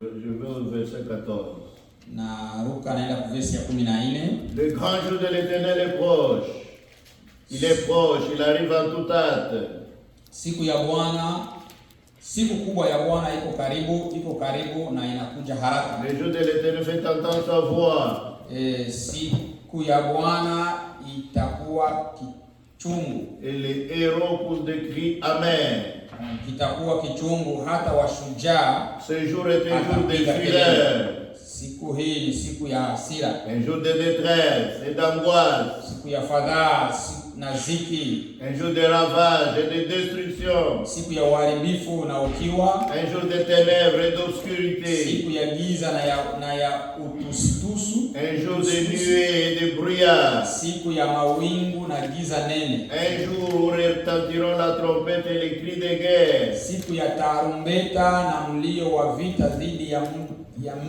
Je vais au verset 14. Na Luka naenda kwa verse ya 14. Le grand jour de l'Éternel est proche. Il est proche, il arrive en toute hâte. Siku ya Bwana, siku kubwa ya Bwana iko karibu na inakuja haraka. Le jour de l'Éternel fait entendre sa voix. Siku ya Bwana itakuwa kichungu. Et les héros poussent des cris amen. Kitakuwa kichungu hata washujaa. Ce jour est un jour de fureur. Siku hii ni siku ya hasira. Un jour de détresse et d'angoisse. Siku ya fadhaa na ziki. Un jour de ravage et de destruction. Siku ya uharibifu na ukiwa. Un jour de ténèbres et d'obscurité. Siku ya giza na ya utusitusu. Un jour de nuées et de brouillard. Siku ya mawingu na giza nene. Un jour où retentiront la trompette et les cris de guerre. Siku ya tarumbeta na mlio wa vita dhidi ya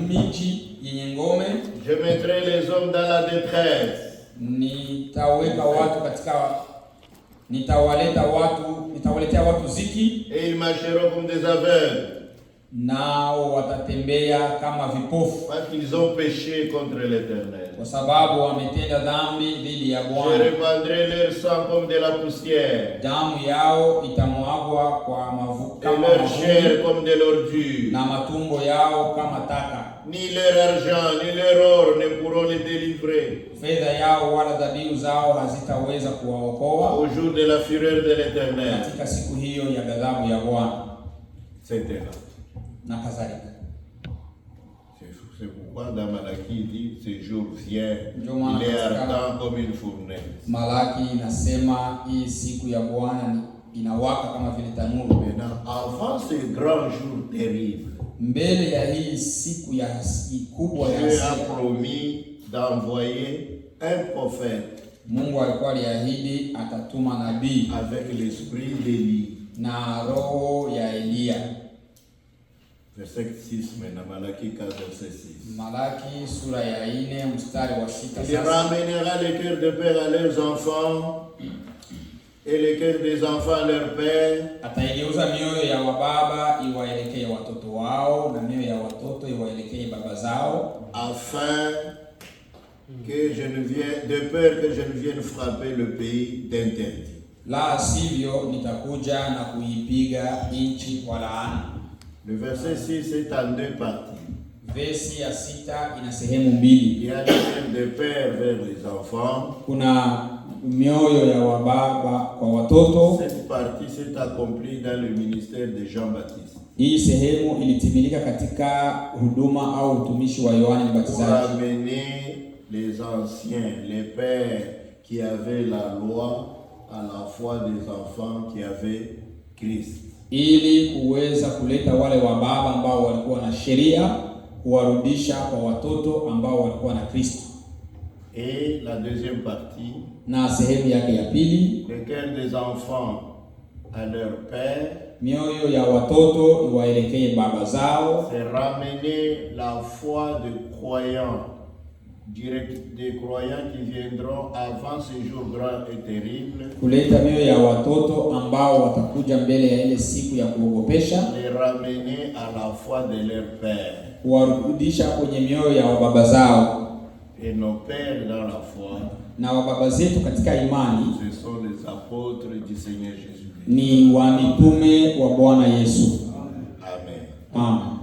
miji yenye ngome. Je mettrai les hommes dans la détresse. Nitawaletea watu ziki. Et ils marcheront comme des aveugles. Nao watatembea kama vipofu. Parce qu'ils ont péché contre l'Éternel. Kwa sababu wametenda dhambi dhidi ya Bwana. Je répandrai leur sang comme de la poussière. Damu yao itamwagwa kwa mavu kama leur chair comme de l'ordure. Na matumbo yao kama taka. Ni leur argent ni leur or ne pourront les délivrer. Fedha yao wala dhabihu zao hazitaweza kuwaokoa. Au jour de la fureur de l'Éternel. Katika siku hiyo ya ghadhabu ya Bwana. C'était là. Na kadhalika. C'est pourquoi dans Malaki il dit ce jour vient, il est ardent comme une fournaise. Malaki inasema hii siku ya Bwana inawaka kama vile tanuru. Maintenant, avant ce grand jour terrible, mbele ya hii siku ya kubwa ya Dieu a promis d'envoyer un prophète. Mungu alikuwa aliahidi atatuma nabii avec l'esprit d'Élie na roho ya Elia. Verset 6 maintenant, Malaki 4 verset 6. Malaki sura ya 4 mstari wa 6. Il ramènera les cœurs des pères à leurs enfants et les cœurs des enfants à leurs pères. Ataigeuza mioyo ya wababa iwaelekee watoto wao na mioyo ya watoto iwaelekee baba zao, afin que je ne vienne de peur que je ne vienne frapper le pays d'interdit. La sivyo nitakuja na kuipiga nchi kwa laana. Le verset 6 est en deux parties. Versi ya 6 ina sehemu mbili. Il y a le cœur des pères vers les enfants. Kuna mioyo ya wababa kwa watoto. Cette partie s'est accomplie dans le ministère de Jean-Baptiste. Hii sehemu ilitimilika katika huduma au utumishi wa Yohana Mbatizaji. Pour amener les anciens, les pères qui avaient la loi à la foi des enfants qui avaient Christ. Ili kuweza kuleta wale wababa ambao walikuwa na sheria kuwarudisha kwa watoto ambao walikuwa na Kristo. Et la deuxième partie, na sehemu yake ya pili, le cœur des enfants à leur père, mioyo ya watoto iwaelekee baba zao. C'est ramener la foi de croyants, des croyants qui viendront avant ce jour grand et terrible. Kuleta mioyo ya watoto ambao watakuja mbele ya ile siku ya kuogopesha. Les ramener à la foi de leur père. Kuwarudisha kwenye mioyo ya baba zao. Et nos pères dans la foi, na wababa zetu katika imani, ce sont les apôtres du Seigneur Jésus. Ni wa mitume wa Bwana Yesu. Amen. Amen.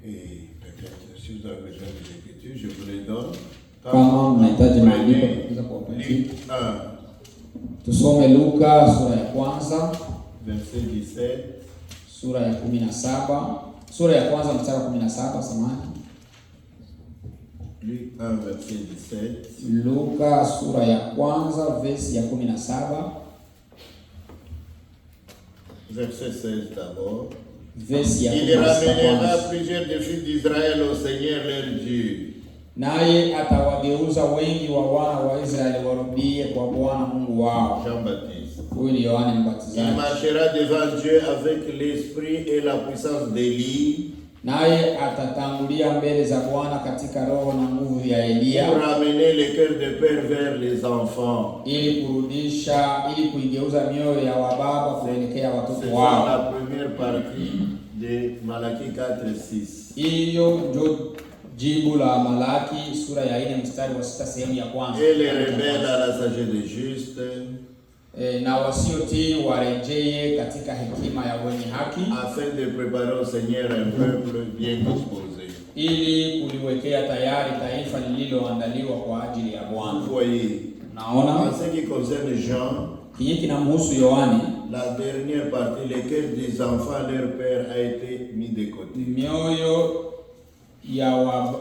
Et peut-être si vous avez besoin de l'écriture, je vous les donne. Kama mnahitaji maandiko kuweza kuwapatia. Tusome Luka sura ya kwanza verset 17. Sura ya 17. Sura ya kwanza mstari wa 17, samahani. Luc 1 verset 17. Luka sura ya kwanza verse ya 17. Verset 16 d'abord. Verse ya 17. Il ramènera plusieurs des fils d'Israël au Seigneur leur Dieu. Naye atawageuza wengi wa wana wa Israeli warudie kwa Bwana Mungu wao. Jean-Baptiste. Huyu ni Yohana Mbatizaji. Il marchera devant Dieu avec l'esprit et la puissance d'Élie. Naye atatangulia mbele za Bwana katika roho na nguvu ya Elia. Pour ramener les cœurs des pères vers les enfants. Ili kuigeuza mioyo ya wababa kuelekea watoto C'est wao. la première partie de Malaki 4:6. Hiyo ndio jibu la Malaki sura ya 4 mstari wa 6 sehemu ya kwanza. Et les rebelles à la sagesse des justes, na wasiotii warejee katika hekima ya wenye haki, afin de préparer au Seigneur un peuple bien disposé. Ili kuliwekea tayari taifa lililoandaliwa kwa ajili ya Bwana. Voyez, naona en ce qui concerne Jean, kinyi kinamhusu Yohani, la dernière partie, les cœurs des enfants, leur père a été mis de côté. Mioyo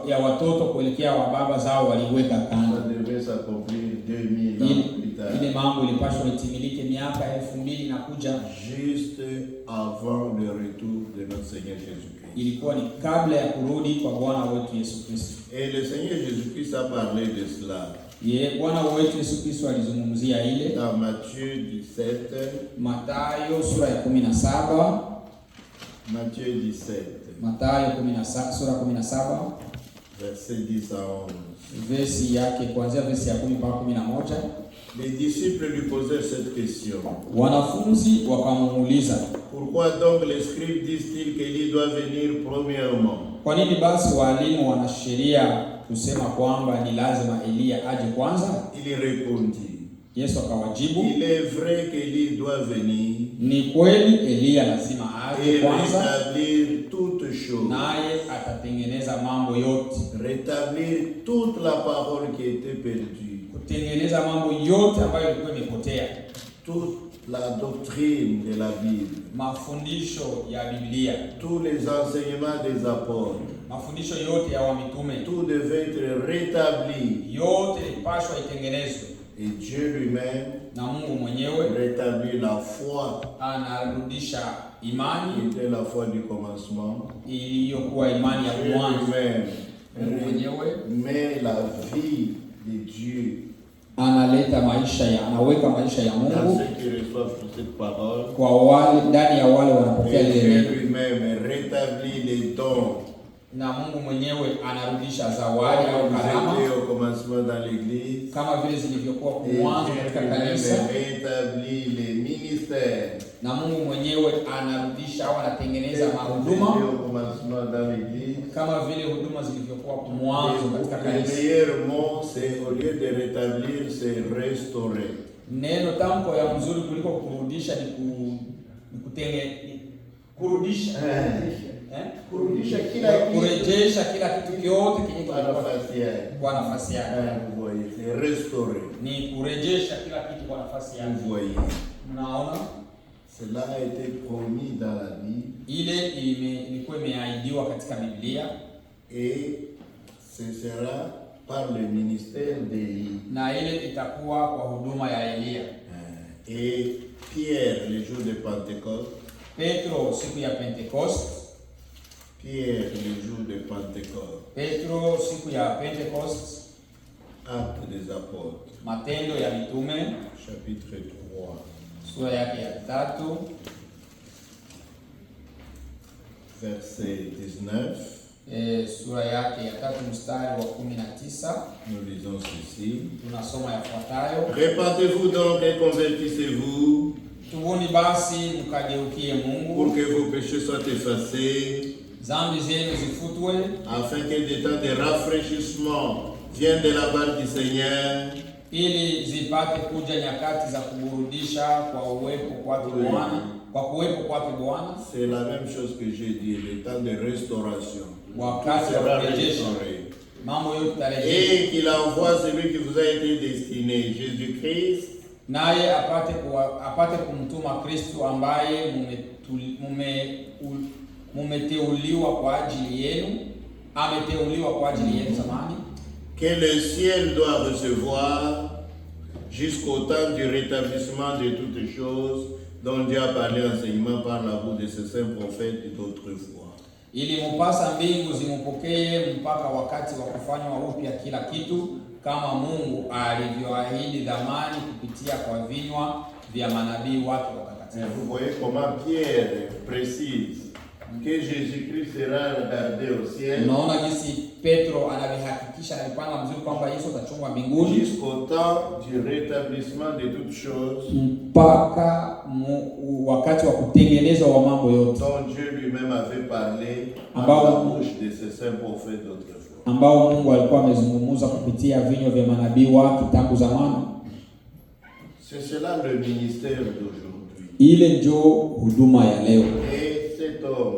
ya watoto kuelekea wa baba zao waliweka kando. Ça devait s'accomplir 2000 ans plus tard. Ile mambo ilipaswa itimilike miaka 2000 na kuja, juste avant le retour de notre Seigneur Jésus-Christ. Ilikuwa ni kabla ya kurudi kwa Bwana wetu Yesu Kristo. Et le Seigneur Jésus-Christ a parlé de cela. Bwana wetu Yesu Kristo alizungumzia ile dans Matthieu 17. Mathayo sura ya 17. Matthieu 17. Mathayo 17 sura 17 verset 10 à 11. Versi yake kuanzia versi ya 10 mpaka 11. Les disciples lui posèrent cette question. Wanafunzi wakamuuliza, pourquoi donc les scribes disent-ils qu'Élie doit venir premièrement? Kwa nini basi walimu wana sheria kusema kwamba ni lazima Elia aje kwanza? Il répondit. Yesu akawajibu, il est vrai qu'Élie doit venir. Ni kweli Elia lazima aje kwanza, rétablir toutes choses. Naye atatengeneza mambo yote. Rétablir toute la parole qui était perdue. Kutengeneza mambo yote ambayo ilikuwa imepotea. Toute la doctrine de la Bible. Mafundisho ya Biblia. Tous les enseignements des apôtres. Mafundisho yote ya wamitume. Tout devait être rétabli. Yote ilipaswa itengenezwe. Et Dieu lui-même na Mungu mwenyewe rétablit la foi. Anarudisha imani. Qui était la foi du commencement. Iliyokuwa imani ya mwanzo. Mungu mwenyewe mais la vie de Dieu. Analeta anaweka maisha ya Mungu dans ceux qui reçoivent cette parole. Kwa wale ndani ya wale wanapokea ile neno. Dieu lui-même rétablit les dons. Na Mungu mwenyewe anarudisha zawadi au karama au commencement dans l'église, kama vile zilivyokuwa kwa mwanzo katika kanisa. Rétablit les ministères. Na Mungu mwenyewe anarudisha au anatengeneza mahuduma au commencement dans l'église, kama vile huduma zilivyokuwa kwa mwanzo katika kanisa. Le meilleur mot c'est au lieu de rétablir c'est restaurer. Neno tamko ya mzuri kuliko kurudisha ni kurudisha kurudisha kurejesha kila kitu kyote kwa nafasi yake. Vous voyez, c'est restaurer. Ni kurejesha kila kitu kwa nafasi yake. Vous voyez. Mnaona? Cela a été promis dans la Bible. Ile ilikuwa imeahidiwa katika Biblia. Et ce sera par le ministère d'Élie. Na ile itakuwa kwa huduma ya Elia. Et Pierre le jour de Pentecôte. Petro siku ya Pentecoste. Pierre le jour de Pentecôte. Petro siku ya Pentecoste. Actes des apôtres. Matendo ya mitume chapitre 3. Sura yake ya 3. Verset 19. Sura yake ya 3 mstari wa 19. Nous lisons ceci. Tunasoma yafuatayo. Repentez-vous donc et convertissez-vous. Tubuni basi mkageukie Mungu. Pour que vos péchés soient effacés. Zambi zenu zifutwe. Afin que des temps de rafraîchissement viennent de la part du Seigneur. Ili zipate kuja nyakati za kuburudisha kwa uwepo kwake Bwana. Kwa kuwepo kwake Bwana. C'est la même chose que j'ai dit, le temps de restauration. Wakati wa kurejesha mambo yote tarejeshwa. Et qu'il envoie celui qui vous a été destiné, Jésus-Christ. Naye apate kumtuma Kristo ambaye mumeteuliwa kwa ajili yenu. Ameteuliwa kwa ajili yenu zamani. Que le ciel doit recevoir jusqu'au temps du rétablissement de toutes choses dont Dieu a parlé enseignement par la bouche de ses saints prophètes d'autrefois. Ili mupasa mbingu zimpokee mpaka wakati wa kufanywa upya kila kitu kama Mungu alivyoahidi zamani kupitia kwa vinywa vya manabii wake watakatifu. Vous voyez comment Pierre précise. que Jésus-Christ sera regardé au ciel. Unaona jinsi Petro anavihakikisha na kupanga mzuri kwamba Yesu atachungwa mbinguni Jusqu'au temps du rétablissement de toutes choses. Mpaka wakati wa kutengenezwa wa mambo yote. Dont Dieu lui-même avait parlé par la bouche de ses saints prophètes d'autrefois. Ambao Mungu alikuwa amezungumza kupitia vinywa vya manabii wa kitambo zamani. C'est cela le ministère d'aujourd'hui. Ile ndio huduma ya leo. Et cet homme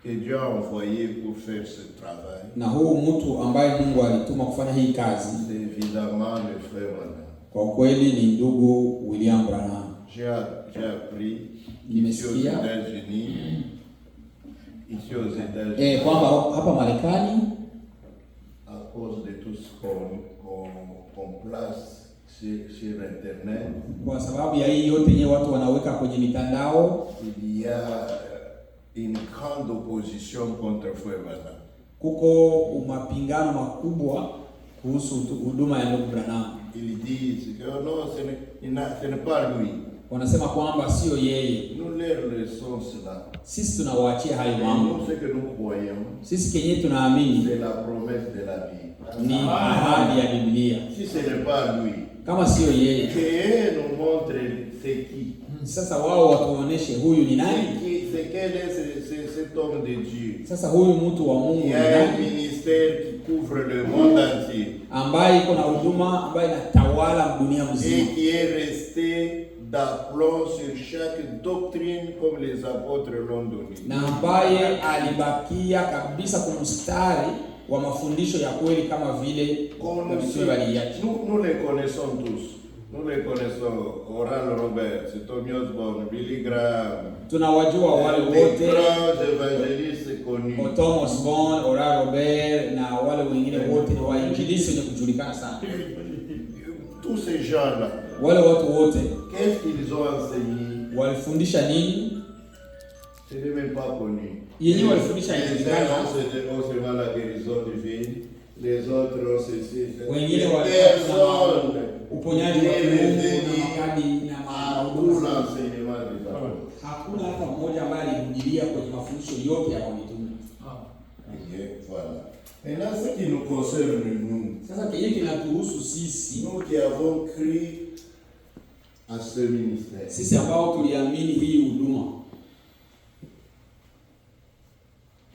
que Dieu a envoyé pour faire ce travail, na huu mtu ambaye Mungu alituma kufanya hii kazi, c'est évidemment le frère Branham. Kwa kweli ni ndugu William Branham. J'ai appris ici aux États-Unis, kwamba hapa Marekani, à cause de tout ce qu'on place sur Internet, kwa sababu ya hii yote yenyewe watu wanaweka kwenye mitandao, il y a une grande opposition contre Frère Branham. Kuko mapingano makubwa kuhusu huduma ya ndugu Branham. Ils disent que non, ce n'est pas lui. Wanasema kwamba sio yeye. Nous leur laissons cela. Sisi tunawaachia hayo mambo. Ce que nous croyons, sisi kenye tunaamini c'est la promesse de la Bible. Ni ahadi ya Biblia. Si ce n'est pas lui, kama sio yeye, que nous montre c'est qui. Sasa wao watuoneshe huyu ni nani? C'est quel est cet homme de Dieu? Sasa huyu mtu wa Mungu ni nani? Un ministère qui couvre le monde entier. Ambaye iko na huduma ambaye inatawala dunia mzima. Et qui est resté d'aplomb sur chaque doctrine comme les apôtres l'ont donné. Na ambaye alibakia kabisa kumstari wa mafundisho ya kweli kama vile mitume waliacha. Nous les connaissons tous. Nous les connaissons. Oral Robert, Tommy Osborne, Billy Graham. Tunawajua wale wote. Grands évangélistes connus. Tom Osborne, Oral Robert na wale wengine wote ni wainjilisti wenye kujulikana sana. Tous ces gens-là. Wale watu wote. Qu'est-ce qu'ils ont enseigné? Walifundisha nini? Ce n'est même pas connu. Yenyewe walifundisha nini? Les uns ont seulement la guérison divine, les autres ont ceci. Wengine walifundisha uponyaji wa kiungu na makadi na huduma za enseignement des apôtres. Hakuna hata mmoja ambaye alihudiria kwenye mafundisho yote ya mitume. Voilà. Maintenant, ce qui nous concerne nous. Sasa kile kinatuhusu sisi. Nous qui avons cru à ce ministère. Sisi ambao tuliamini hii huduma.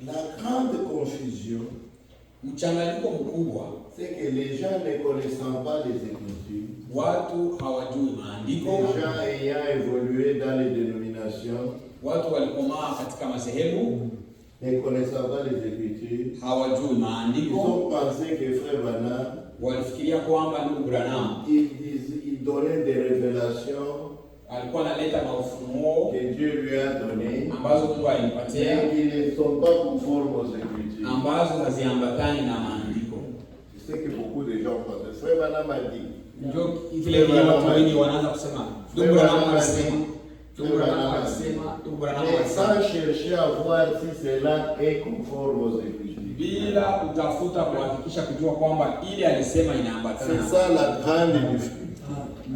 La grande confusion, mchanganyiko mkubwa, c'est que les gens ne connaissant pas les Écritures, watu hawajui maandiko, les gens ayant évolué dans les dénominations, watu walikomaa katika madhehebu, ne connaissant pas les Écritures, hawajui maandiko, ils ont pensé que Frère Branham, walifikiria kwamba ndugu Branham il donnait des révélations alikuwa analeta maufunuo que Dieu lui a donné, ambazo Mungu alimpatia, qui ne sont pas conformes aux Écritures, ambazo haziambatani na maandiko. C'est ce que beaucoup de gens pensent. Frère Branham a dit. Ndio vile watu wengi wanaanza kusema ndugu Branham alisema, ndugu Branham alisema, ndugu Branham alisema, sans chercher à voir si cela est conforme aux Écritures. Bila kutafuta kuhakikisha kujua kwamba ile alisema inaambatana. C'est ça la grande difficulté.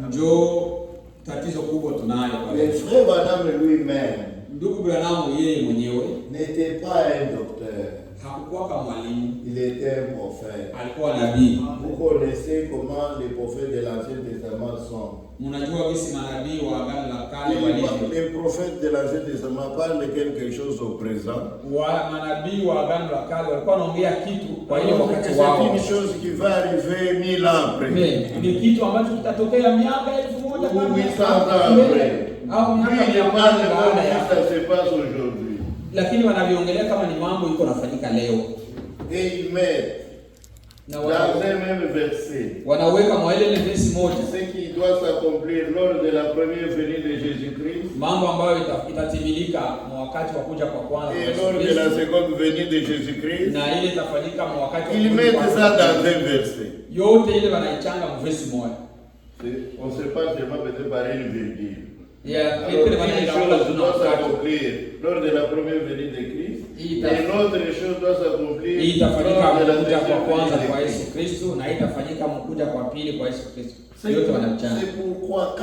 Ndio tatizo kubwa tunayo. Le frère Branham lui-même, ndugu Branham yeye mwenyewe n'était pas un docteur. Hakuwa kama mwalimu. Il était un prophète. Alikuwa nabii. Vous connaissez comment les prophètes de l'Ancien Testament sont. Mnajua visi manabii wa Agano la Kale walivyo. Les prophètes de l'Ancien Testament parlent quelque chose au présent. Wa manabii wa Agano la Kale walikuwa wanaongea kitu kwa hiyo wakati wao. C'est une chose qui va arriver 1000 ans après. Ni kitu ambacho kitatokea miaka 1000 après. Au miaka 100 baada ya ça se passe aujourd'hui. Lakini wanaviongelea kama ni mambo iko nafanyika leo. Et ils mettent dans un même verset wanaweka mwele verse moja ce qui doit s'accomplir lors de la première venue de Jésus-Christ, mambo ambayo itatimilika wakati wa kuja kwa kwanza et lors de la seconde venue de Jésus-Christ, na ile itafanyika wakati wa ils mettent ça dans un verset. Yote ile wanaichanga verse moja. On se passe seulement peut-être par une virgule. Une chose doit s'accomplir lors de la première venue de Christ, et l'autre chose doit s'accomplir itafanyika kuja kwa kwanza kwa Yesu Kristo, na itafanyika kuja kwa pili kwa Yesu Kristo. Yote wanachana. C'est pourquoi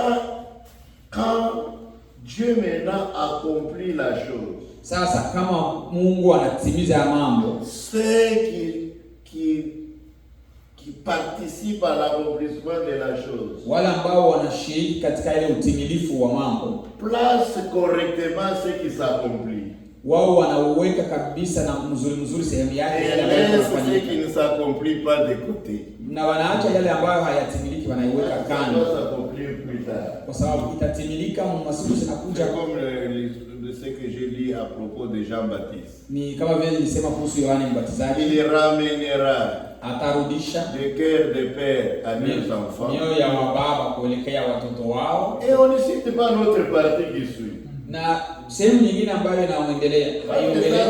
quand Dieu maintenant accomplit la chose. Sasa kama Mungu anatimiza ya mambo, Ceux qui participent à l'accomplissement de la chose, wale ambao wanashiriki katika ile utimilifu wa mambo, place correctement ce qui s'accomplit. Wao wanauweka kabisa na mzuri sehemu yake yale ambayo yanafanyika. Ce qui ne s'accomplit pas de côté. Na wanaacha yale ambayo hayatimiliki wanaiweka kando. Kwa sababu itatimilika masiku zinakuja. Ce que j'ai lu à propos de Jean-Baptiste. Ni kama vile nilisema kuhusu Yohana Mbatizaji. Il ramènera atarudisha de cœur de père à leurs enfants. Mioyo ya baba kuelekea watoto wao. Et on ne cite pas notre partie qui suit. Na sehemu nyingine ambayo inaendelea.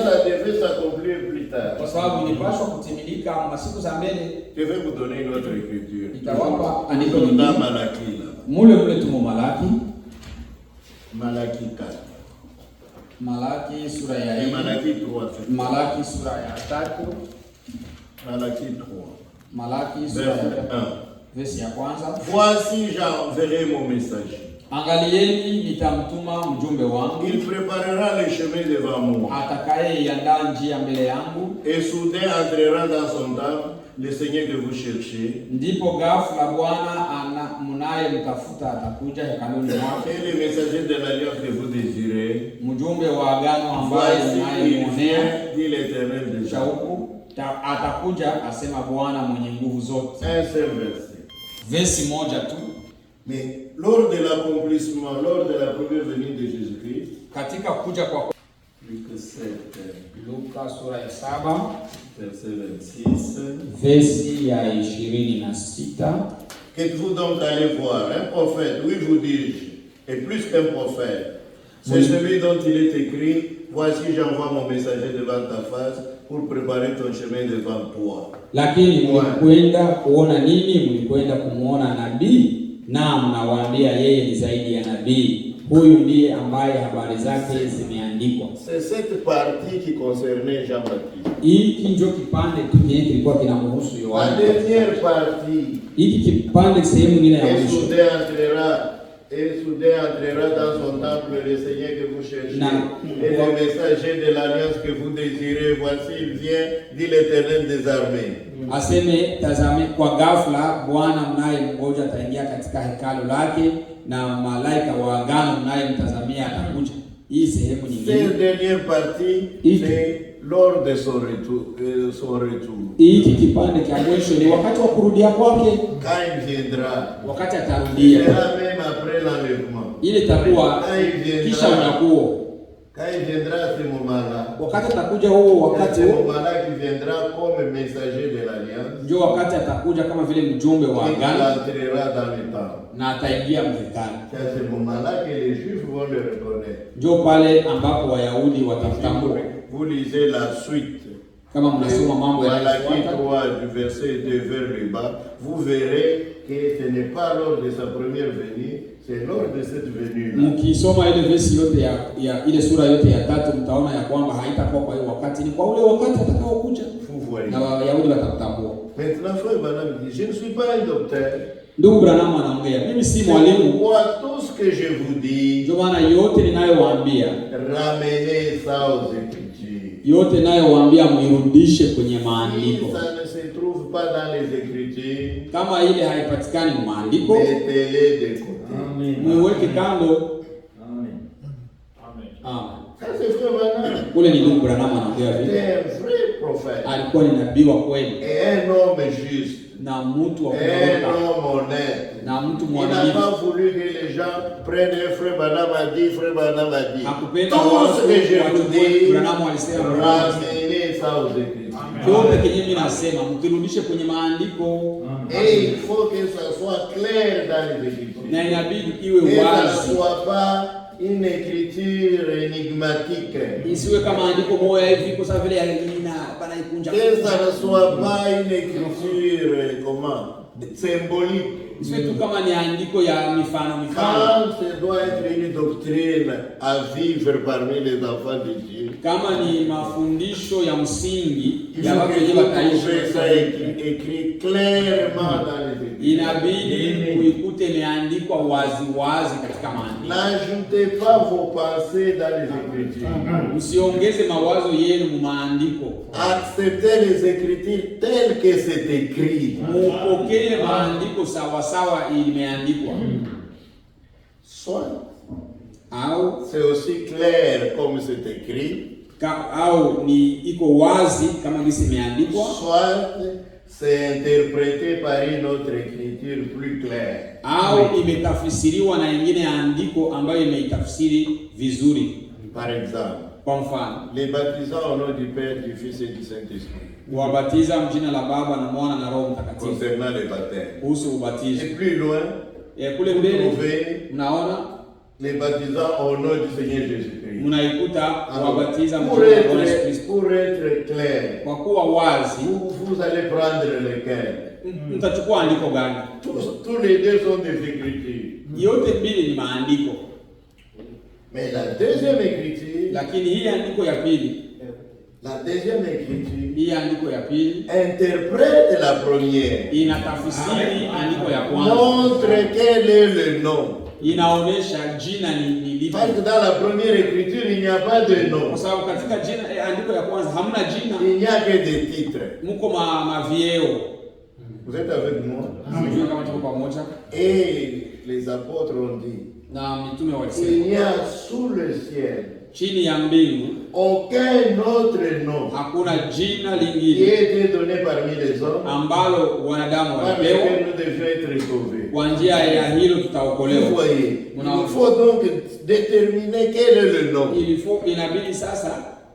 Ça devait s'accomplir plus tard. Kwa sababu ilipaswa kutimilika masiku za mbele. Je vais vous donner une autre écriture. Nitawapa andiko nyingine. Dans Malaki là. Mule tumo Malaki. Malaki 4. Malaki sura ya 4. Malaki 3. Malaki sura ya 3. Malaki 3. Malaki sura ya 1. Verse ya kwanza. Voici j'enverrai mon messager. Angalieni nitamtuma mjumbe wangu. Il préparera le chemin devant moi. Atakayeiandaa njia mbele yangu. Et soudain entrera dans son temple le Seigneur que vous cherchez. Ndipo ghafla Bwana mnayemtafuta atakuja hekaluni mwake. Et le messager de l'alliance que vous désirez. Mjumbe wa agano ambaye mnayemwonea. Dit l'Éternel de shauku. Atakuja asema Bwana mwenye nguvu zote. Un seul verset. Versi moja tu. Mais lors de l'accomplissement, lors de la première venue de Jésus-Christ, katika kuja kwa Luka sura ya 7 verset 26, versi ya 26. Qu'êtes-vous donc allez voir un prophète, oui vous dis-je, et plus qu'un prophète, c'est celui dont il est écrit, voici j'envoie mon messager devant ta face pour préparer ton chemin devant toi. Lakini mlikwenda kuona nini? Mlikwenda kumuona nabii? Naam, nawaambia yeye ni zaidi ya nabii. Huyu ndiye ambaye habari zake zimeandikwa. C'est cette partie qui concernait Jean-Baptiste. Hiki ndio kipande tu kilikuwa kinamhusu Yohana. La dernière partie. Hiki kipande sehemu nyingine ya mwisho. Et soudain entrera dans son temple le Seigneur que vous cherchez. Et le messager de l'alliance que vous désirez, voici il vient, dit l'Éternel des armées. Aseme tazame, kwa ghafla Bwana mnayemngoja ataingia katika hekalu lake, na malaika wa agano mnayemtazamia atakuja. Hii sehemu nyingine. Cette dernière partie c'est lors de son retour. Hiki kipande cha mwisho ni wakati wa kurudia kwake. Quand il viendra. Wakati atarudia. Même après l'enlèvement. Ile itakuwa kisha unakuwa. Quand il viendra à ce moment-là, wakati atakuja huo wakati qui viendra comme messager de l'alliance, ndio wakati atakuja kama vile mjumbe wa agano, na ataingia mhekalu. C'est à ce moment-là que les Juifs vont le reconnaître. Ndio pale ambapo Wayahudi watamtambua. Vous lisez la suite. Kama mnasoma mambo ya Malaki 3 du verset 2 vers le bas, vous verrez que ce n'est pas lors de sa première venue, c'est lors de cette venue. Mkisoma ile verse yote ya ile sura yote ya 3 mtaona ya kwamba haitakuwa kwa hiyo wakati, ni kwa ule wakati atakaokuja. Na Wayahudi watamtambua. Maintenant frère Branham dit, je ne suis pas un docteur. Ndugu Branham anaongea, mimi si mwalimu. Tout ce que je vous dis, ndio maana yote ninayowaambia, ramenez ça aux Écritures. Yote ninayowaambia muirudishe kwenye maandiko. Ça ne se trouve pas dans les Écritures. Kama ile haipatikani mu maandiko, mettez-les de côté. Amen. Muweke kando. Amen. Amen. Ça c'est frère Branham. Ule ni ndugu Branham anaongea vile. C'est un vrai prophète. Alikuwa ni nabii wa kweli. Et un homme juste. Na mtu wa kuongoka. Un homme honnête. Na mtu mwaminifu. Il n'a pas voulu que les gens prennent un frère Branham a dit, frère Branham a dit. Tout ce que je vous dis, ramenez ça aux Écritures. Yote kenye mimi nasema mkirudishe kwenye maandiko. Et il faut que ça soit clair dans les Écritures. Na inabidi iwe wazi. Que ça ne soit pas une écriture énigmatique. Isiwe kama andiko moja hivi kwa sababu vile alina bana ikunja. Que ça ne soit pas une écriture symbolique. Isiwe tu kama ni andiko ya mifano. Quand ça doit être une doctrine à vivre parmi les enfants de Dieu. kama ni mafundisho ya msingi Il ya faut watu que wenye vous wataishi, trouviez ça écrit clairement dans les Écritures. inabidi kuikute imeandikwa wazi wazi katika maandiko. N'ajoutez pas vos pensées dans les Écritures. Msiongeze mawazo yenu mu maandiko. Acceptez les Écritures telles que c'est écrit. Mupokee maandiko sawa sawa imeandikwa. Soit Au c'est aussi clair comme c'est écrit, au ni iko wazi kama gisi imeandikwa, soit c'est interprété par une autre écriture plus claire. au imetafsiriwa na ingine andiko ambayo imeitafsiri vizuri. Par exemple, Kwa mfano, les baptisants au nom du Père, du Fils et du Saint-Esprit. kuwabatiza mjina la Baba na Mwana na Roho Mtakatifu. Concernant le baptême. Kuhusu ubatizo, Et plus loin, kule vous mbele trouvez mnaona les baptisants au nom du Seigneur Jésus-Christ. mnaikuta kuwabatiza Pour mjina la Bwana Yesu être, Kristo. pour être clair, Kwa kuwa wazi, vous allez prendre lequel? mtachukua andiko gani? Tous les deux sont des écritures. Yote mbili ni maandiko, Mais la deuxième écriture, lakini hii andiko ya pili, la deuxième écriture hii andiko ya pili interprète la première. inatafsiri andiko ya kwanza, Montre quel est le nom. inaonesha jina ni lipi. Parce que dans la première écriture, il n'y a pas de nom. Kwa sababu katika jina andiko ya kwanza hamna jina, Il n'y a que des titres. mko mavieo. Vous êtes avec moi? Sijui kama tuko pamoja. Et les apôtres ont dit, Na mitume il walisema n'y a sous le ciel chini ya mbingu aucun autre nom hakuna jina qui lingine a été donné parmi les hommes ambalo wanadamu par walipewa, lequel nous devions être sauvés. kwa njia ya hilo Vous tutaokolewa. voyez, il faut donc déterminer quel est le nom. Inabidi sasa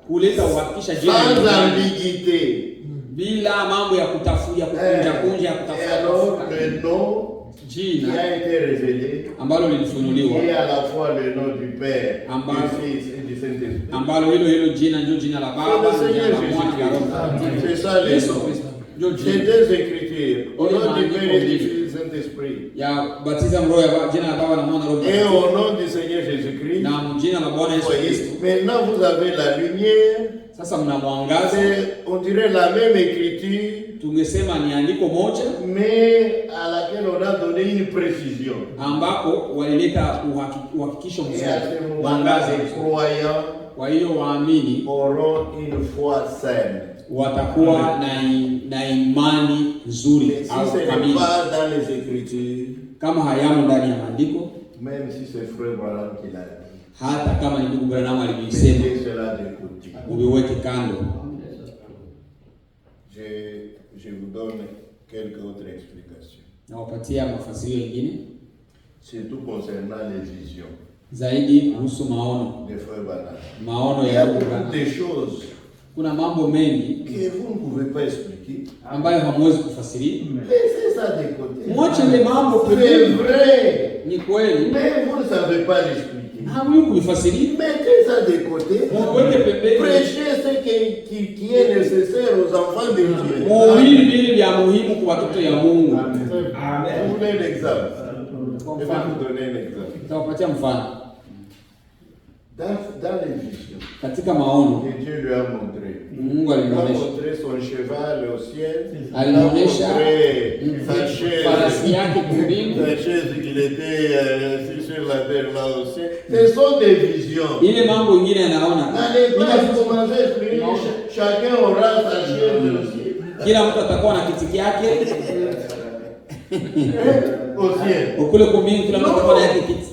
kuleta uhakikisha jina Sans ni gani, ambiguïté. bila mambo ya kutafuta kukunja kunja ya Et alors kutafuta. le nom qui Jina a été révélé ambalo qui lilifunuliwa, est à la fois le nom du Père, Ambar. du Fils et du Saint-Esprit. ambalo hilo jina ndio jina la Baba, C'est le jina Seigneur la Mwana na Roho Jésus-Christ. Mtakatifu. C'est ça les Yesu noms. Kristo ndio Ces jina deux écritures, au nom du Père et du Fils et du Saint-Esprit, ya batiza mroho ya jina la Baba na Mwana na Roho et Mtakatifu, au nom du Seigneur Jésus-Christ. na mjina la Bwana Yesu Voyez, Kristo. maintenant vous avez la lumière, Sasa mna mwangaza, c'est, on dirait la même écriture, tungesema ni andiko moja mais à laquelle on a donné une précision. ambako walileta uhakikisho Et à mzuri, ce moment-là, mwangaza. les croyants Kwa hiyo waamini auront une foi saine. watakuwa na imani nzuri Mais si au ce n'est kamili. pas dans les Écritures, Kama hayamo ndani ya maandiko, même si c'est Frère Branham qui l'a dit, hata kama ni ndugu Branham alivisema, mettez cela de côté. uviweke kando. Je vous donne quelques autres explications, Nawapatia mafasirio mengine surtout concernant les visions zaidi kuhusu maono, de Frère Branham. maono Il y ya a ndugu beaucoup Branham. de choses Kuna mambo mengi que vous ne pouvez pas expliquer. ambayo hamwezi kufasiria. Laissez ça de côté. Mwache ile mambo C'est pembeni. vrai, Ni kweli, mais vous ne savez pas l'expliquer. hamjui kuvifasiria, Mettez ça de côté. muweke pembeni. Prêchez ce qui est nécessaire aux enfants de Dieu. Muhubiri vile vya muhimu kwa watoto ya Mungu. Vous voulez un exemple? Kwa Je vais mfano, vous donner un exemple. nitawapatia mfano Dans les visions katika maono. que Dieu lui a montré. Mungu Il a alimuonesha, montré son cheval au ciel. Il a alimuonesha montré sa farasi chaise. yake mbinguni, La chaise qu'il était assis sur la terre là au ciel. Ce sont des visions. ile mambo ingine anaona. N'allez pas commencer à expliquer. Chacun aura sa chaise aussi. Kila mtu atakuwa na kiti kyake Au ciel. ukule kumbingu, kila mtu atakuwa na yake kiti.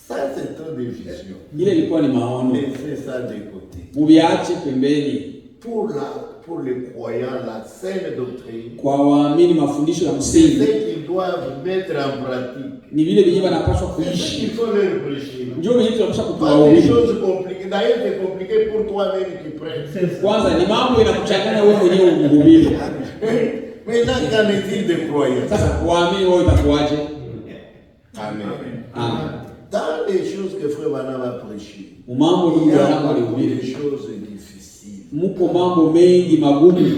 Ça, c'est trop des visions. Ile ilikuwa ni maono, Laissez ça de côté. muviache pembeni. Pour les croyants, la saine doctrine, Kwa waamini, mafundisho ya c'est msingi ce qu'ils doivent mettre en pratique. ni vile vyenyewe wanapaswa C'est ce kuishi, qu'il faut leur prêcher. ndio vyenyewe tunapaswa Pas des kutuwahubiri. choses compliquées. D'ailleurs, c'est compliqué pour toi-même qui prêches. Kwanza ni mambo inakuchanganya wewe mwenyewe mhubiri. Maintenant, qu'en est-il des croyants? Sasa waamini wao itakuwaje? Amen. Amen. Dans les choses que Frère Branham a prêchées, Mambo il ndugu y a yangu beaucoup alihubiri, de choses difficiles. mko mambo mengi magumu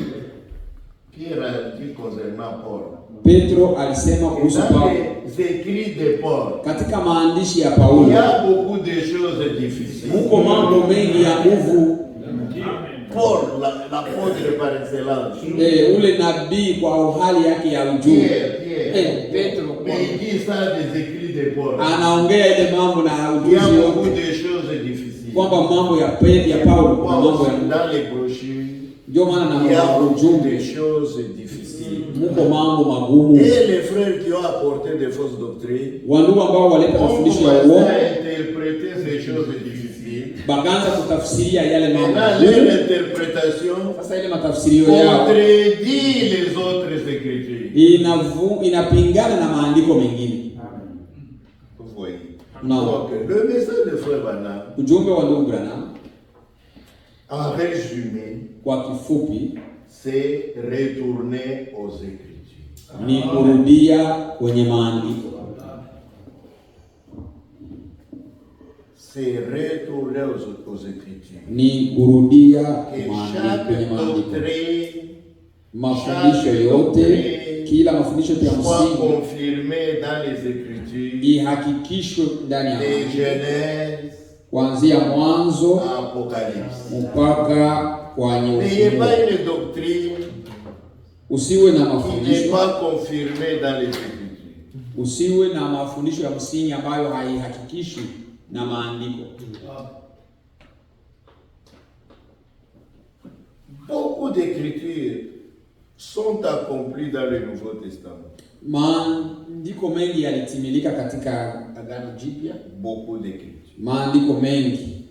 Qui concernant Paul. Petro alisema kuhusu Dans Paulo les écrits de Paul, katika maandishi ya il Paulo, y a beaucoup de choses difficiles. muko mambo mengi ya nguvu. Paul, l'apôtre par excellence. Ule nabii kwa hali yake ya ujumbe. Pierre. Petro Mais il dit ça des écrits de Paul. anaongea ile mambo na Il y a ujuzi beaucoup wote, de choses difficiles. kwamba mambo ya Paulo kuna mambo ya Dans les brochures, ndio maana il y a na beaucoup ujumbe de choses difficiles. muko mambo magumu. Et les frères qui ont apporté des fausses doctrines Wandugu ambao waleta ont mafundisho ya commencé uongo à interpréter ces choses difficiles. bakaanza kutafsiria yale mambo Maintenant, magumu. leur interprétation Sasa ile matafsirio yao contredit les autres écritures. inapingana na maandiko mengine. Vous voyez. Non. Donc, le message de Frère Branham, Ujumbe wa ndugu Branham en résumé, kwa kifupi c'est retourner aux Écritures. ni kurudia kwenye maandiko, C'est retourner aux Écritures. ni kurudia Que kwenye chaque maandiko. doctrine Mafundisho yote, kila mafundisho ya soit msingi confirmé dans les Écritures, ihakikishwe ndani ya de maandiko, Genèse kuanzia mwanzo à Apocalypse. mpaka kwenye N'ayez Ufunuo. pas une doctrine Usiwe na qui n'est mafundisho pas confirmée dans les Écritures. usiwe na mafundisho ya msingi ambayo haihakikishwi na maandiko. Beaucoup d'écritures sont accomplies dans le Nouveau Testament. Maandiko mengi yalitimilika katika Agano Jipya. Beaucoup d'écritures. Maandiko mengi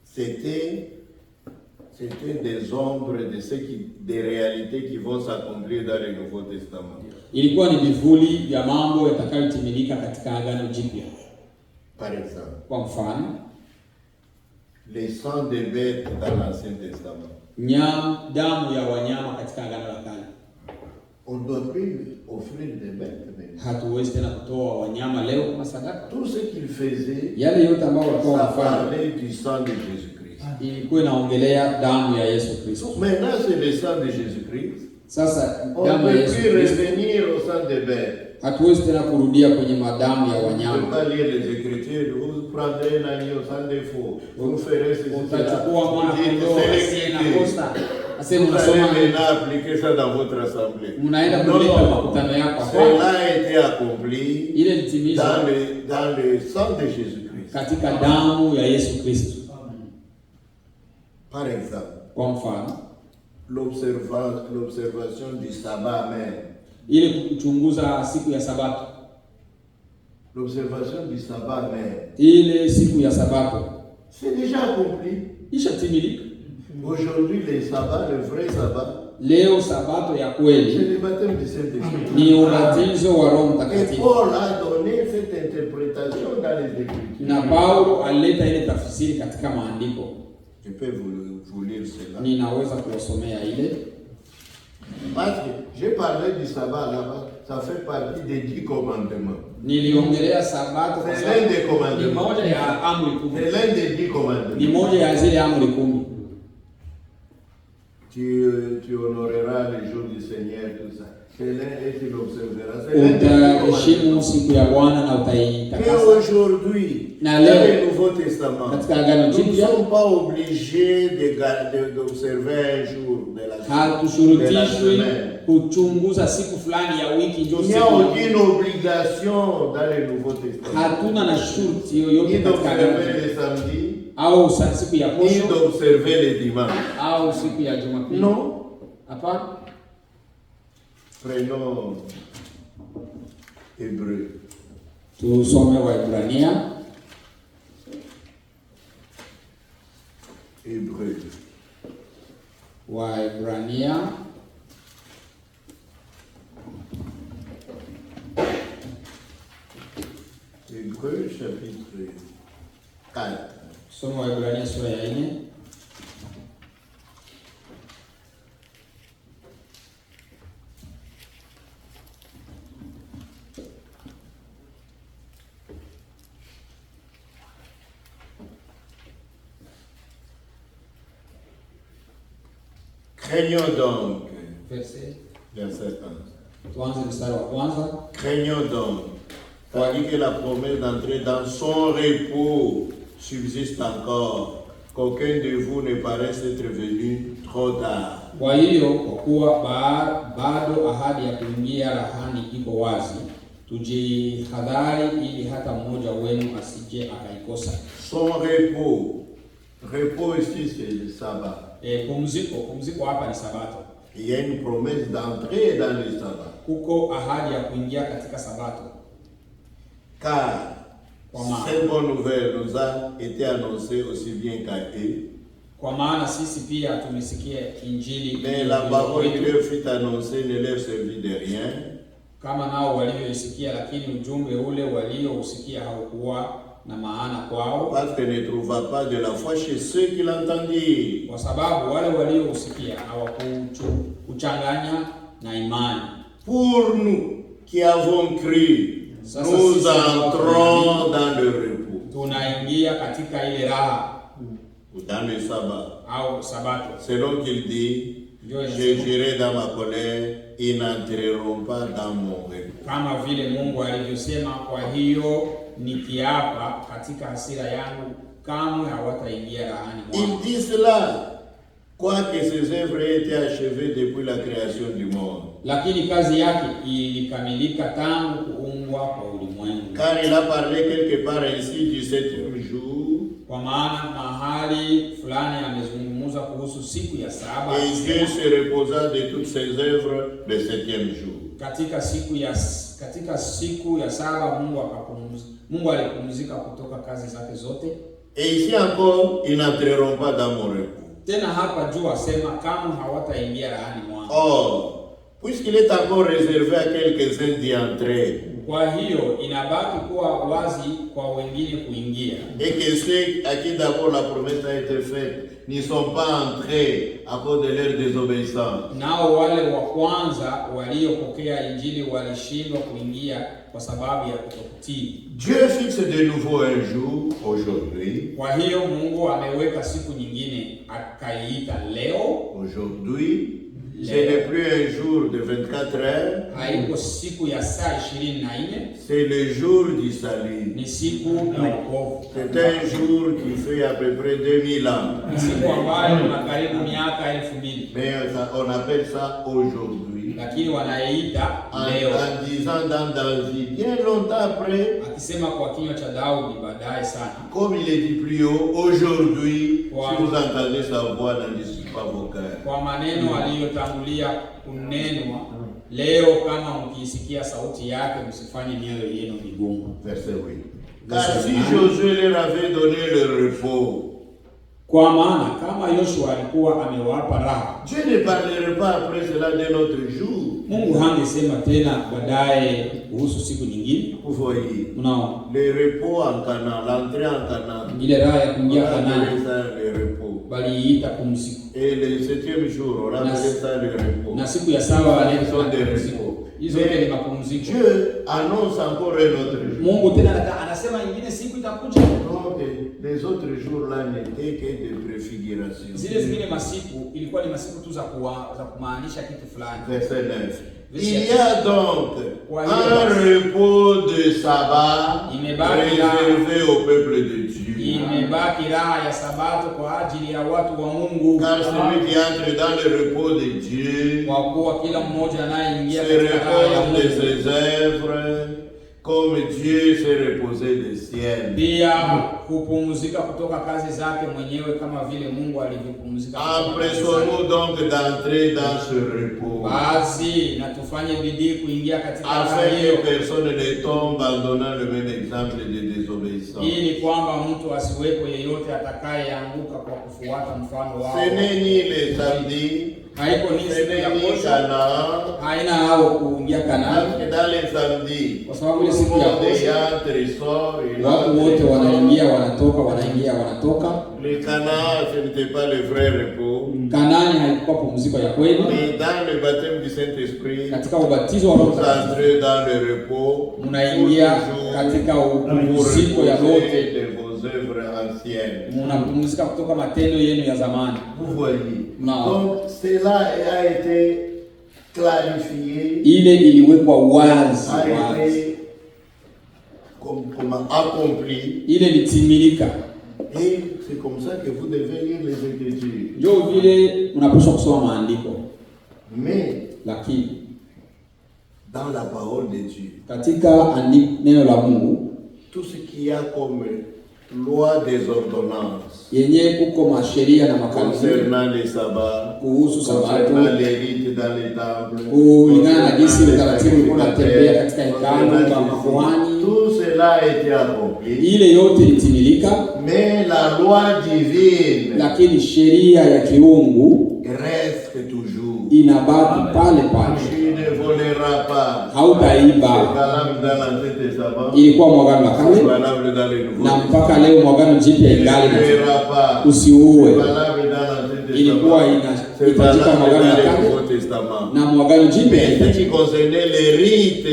C'était des ombres de des réalités qui vont s'accomplir dans le Nouveau Testament. ilikuwa ni vivuli vya mambo yatakayotimilika katika Agano Jipya. Par exemple, Kwa mfano, les sangs des bêtes dans l'Ancien Testament. damu ya wanyama katika Agano la Kale. On ne doit plus offrir des bêtes. Hatuwezi tena kutoa wanyama leo kama sadaka. Tout ce qu'il faisait, Yale yote ambayo walikuwa ça wanafanya parlait du sang de Jésus-Christ. ilikuwa inaongelea damu ya Yesu Kristo. Maintenant, c'est le sang de Jésus-Christ. Sasa On ne damu ya peut Yesu plus Kristo, revenir au sang des bêtes. hatuwezi tena kurudia kwenye madamu ya Vous ne wanyama. pouvez pas lire les Écritures, vous prendrez l'agneau sans défaut, vous ferez ceci, cela. Utachukua mwana Vous dites, kondoo c'est asiye na l'équité. kosa, asema Vous unasoma allez maintenant appliquer ça dans votre assemblée. mnaenda Non, kuleta makutano yako hapa. cela a été accompli Ile litimizwa dans le sang de Jésus-Christ. katika damu ya Yesu Kristo. Par exemple, Kwa mfano, l'observation du sabbat même. ile kuchunguza siku ya Sabato, L'observation du sabbat même. ile siku ya Sabato C'est déjà accompli. ishatimilika. Aujourd'hui, le sabbat, le vrai sabbat, Leo Sabato ya c'est kweli le baptême du Saint-Esprit. ni ubatizo wa Roho Et Mtakatifu, Paul a donné cette interprétation dans les Écritures. na Paulo alileta ile tafsiri katika maandiko. Je peux vous lire cela. Ninaweza kuwasomea ile. Parce que j'ai parlé du sabbat là-bas, ça fait partie des 10 commandements. Niliongelea Sabato kwa C'est sababu l'un des ni commandements. moja ya amri kumi, C'est l'un des 10 ni commandements. moja ya zile amri kumi. Tu honoreras le jour du Seigneur, tout ça. C'est l'un et tu l'observeras. C'est l'un des 10 Utaheshimu commandements. siku ya Bwana na Et utaitakasa. aujourd'hui, Na dans leo, le Nouveau Testament, katika Agano nous ne Jipya sommes pas obligés d'observer un jour de la hatushurutishwi semaine. kuchunguza siku fulani ya wiki ndio Il n'y a siku. aucune obligation dans le Nouveau Testament. Hatuna na shurti Ni yoyote katika Agano d'observer Jipya, le samedi, au siku ya ni posho d'observer le dimanche. au siku ya Jumapili. Non. Hapana. Prenons Hébreu. Tusome Waebrania, Hébreu. Waebrania Hébreu chapitre 4. soma Waebrania sura ya 4. Craignons donc, Verset verset 1. Tuanze mstari wa kwanza. Craignons donc, tandis que la promesse d'entrer dans son repos subsiste encore, qu'aucun de vous ne paraisse être venu trop tard. Kwa hiyo kwa kuwa bado ahadi ya kuingia rahani iko wazi, tujihadhari ili hata mmoja wenu asije akaikosa. Son repos. Repos ici c'est le sabbat. Pumziko hapa ni Sabato. Il y a une promesse d'entrer dans le sabbat. Kuko ahadi ya kuingia katika Sabato. Car cette bonne nouvelle nous a été annoncée aussi bien qu'à eux. Kwa maana sisi pia tumesikia injili. Mais la parole qui leur fut annoncée ne leur servit de rien. Kama nao walioisikia, lakini ujumbe ule waliousikia haukuwa na maana kwao. Parce que ne trouva pas de la foi chez ceux qui l'entendirent. Kwa sababu wale waliousikia hawakuchanganya na imani. Pour nous qui avons cru, nous entrons dans le repos. Tunaingia katika ile raha. Dans le sabbat. Au Sabato. Selon qu'il dit, je j'irai dans ma colère, ils n'entreront pas dans mon repos. Kama vile Mungu alivyosema, kwa hiyo nikiapa katika hasira yangu kamwe hawataingia rahani mwangu. Il dit cela, quoique ses œuvres aient été achevées depuis la création du monde. Lakini kazi yake ilikamilika tangu kuumbwa kwa ulimwengu. Car il a parlé quelque part ainsi du septième jour. Kwa maana mahali fulani amezungumza kuhusu siku ya saba. Et Dieu se reposa de toutes ses œuvres le septième jour. Katika siku ya saba Mungu alipumzika kutoka kazi zake zote. Et ici encore, ils n'entreront pas dans mon repos. Tena hapa juu asema kama hawataingia rahani mwangu. Or, puisqu'il est encore réservé à quelques-uns d'y entrer. Kwa hiyo inabaki kuwa wazi kwa wengine kuingia. Et que ceux à qui d'abord la promesse a été faite n'y sont pas entrés à cause de leur désobéissance. Nao wale wa kwanza waliopokea injili walishindwa kuingia kwa sababu ya kutokutii. Dieu fixe de nouveau un jour, aujourd'hui. Kwa hiyo Mungu ameweka siku nyingine akaiita leo. Aujourd'hui, ce n'est plus un jour de 24 heures. Haiko siku ya saa 24. C'est le jour du salut. Ni siku ya wokovu. C'est un jour qui fait à peu près 2000 ans. Ni siku ambayo kuna karibu miaka 2000. Mais on appelle ça aujourd'hui. Lakini wanaita leo. En disant dans David, bien longtemps après, akisema kwa kinywa cha Daudi baadaye sana. Comme il est dit plus haut, aujourd'hui, si vous entendez sa voix, n'endissez pas vos cœurs. Kwa maneno aliyotangulia kunenwa, leo kama mkisikia sauti yake msifanye mioyo yenu migumu. Verset 8. Car si Josué leur avait donné le repos, kwa maana kama Yoshua alikuwa amewapa raha, Dieu ne parlerait pas après cela d'un autre jour. Mungu hangesema tena baadaye kuhusu siku nyingine. Vous voyez, no. Le repos en Canaan, l'entrée en Canaan, ile raha ya kuingia Kanaani, le repos. Baliita pumziko. Et le septième jour, on appelle ça le repos. Na siku ya saba wanaita repos. Hizo ni mapumziko. Dieu annonce encore un autre jour. Mungu tena anasema nyingine siku itakuja. Donc les autres jours là n'étaient que de préfiguration. Zile zingine masiku ilikuwa ni masiku tu za kumaanisha kitu fulani. Verset 9. Il y a donc un repos de sabbat réservé au peuple de Dieu. Imebaki raha ya sabato kwa ajili ya watu wa Mungu. Car celui qui entre dans le repos de Dieu kwa kuwa kila mmoja anayeingia se repose de ses œuvres comme Dieu s'est reposé des siennes. Pia kupumzika kutoka kazi zake mwenyewe kama vile Mungu alivyopumzika. Empressons-nous donc d'entrer dans ce repos. Basi na tufanye bidii kuingia katika afin que personne ne tombe en donnant le même exemple de désobéissance. Ili kwamba mtu asiwepo yeyote atakayeanguka kwa kufuata mfano wao. Ce n'est ni les samedis, haiko ni siku ya posho, haina hao kuingia Kanaani. Dans les samedis, kwa sababu ile siku ya posho watu wote wanaingia wanatoka, wanaingia wanatoka. Le Canaan, ce n'était pas le vrai repos. Kanaani haikuwa pumziko ya kweli. Mais dans le baptême du Saint-Esprit, katika ubatizo wa Roho Mtakatifu, dans le repos, mnaingia katika pumziko ya lote de vos œuvres anciennes. Mnapumzika kutoka matendo yenu ya zamani. Vous voyez. Donc cela a été clarifié, ile iliwekwa wazi a wazi, été comment accompli. ile litimilika. Et c'est comme ça que vous devez lire les Écritures. Ndio vile unapaswa kusoma maandiko, Mais lakini dans la parole de Dieu, katika neno la Mungu, tout ce qu'il y a comme loi des ordonnances yenye uko masheria na makanuni concernant les sabbats, kuhusu sabato, concernant les rites dans les temples, kulingana na jinsi utaratibu ulikuwa unatembea katika hekalu la makuhani, tout cela a été accompli. ile yote ilitimilika. Mais la loi divine Lakini sheria ya kiungu reste toujours. inabaki pale pale. Tu ne voleras pas. Hautaiba. C'est valable dans l'Ancien Testament. Ilikuwa mwagano la C'est kale valable dans le Nouveau na Testament. mpaka leo mwagano jipya Tu ne ingali. tueras pas. Usiue. C'est valable dans l'Ancien Ilikuwa Testament. C'est inahitajika valable mwagano la dans le kale Nouveau Testament. na mwagano jipya Mais ce inahitajika. qui concernait les rites,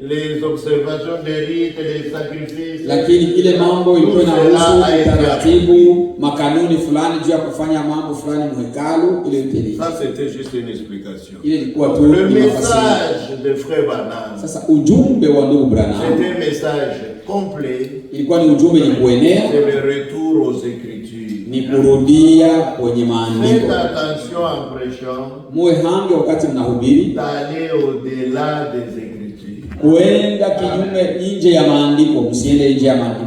les observations des rites, les sacrifices, Lakini ile mambo ilikuwa inahusu taratibu, makanuni fulani juu ya kufanya mambo fulani mhekalu, ile yote ile. ça c'était juste une explication. Ile ilikuwa tu Le ni mafasiri. message de Frère Branham, Sasa ujumbe wa ndugu Branham c'est un message complet. ilikuwa ni ujumbe ni kuenea, C'est le retour aux Écritures. ni kurudia kwenye Faites maandiko. attention en prêchant Muwe hange wakati mnahubiri, d'aller au-delà des Écritures. kuenda kinyume nje ya maandiko, msiende nje ya maandiko.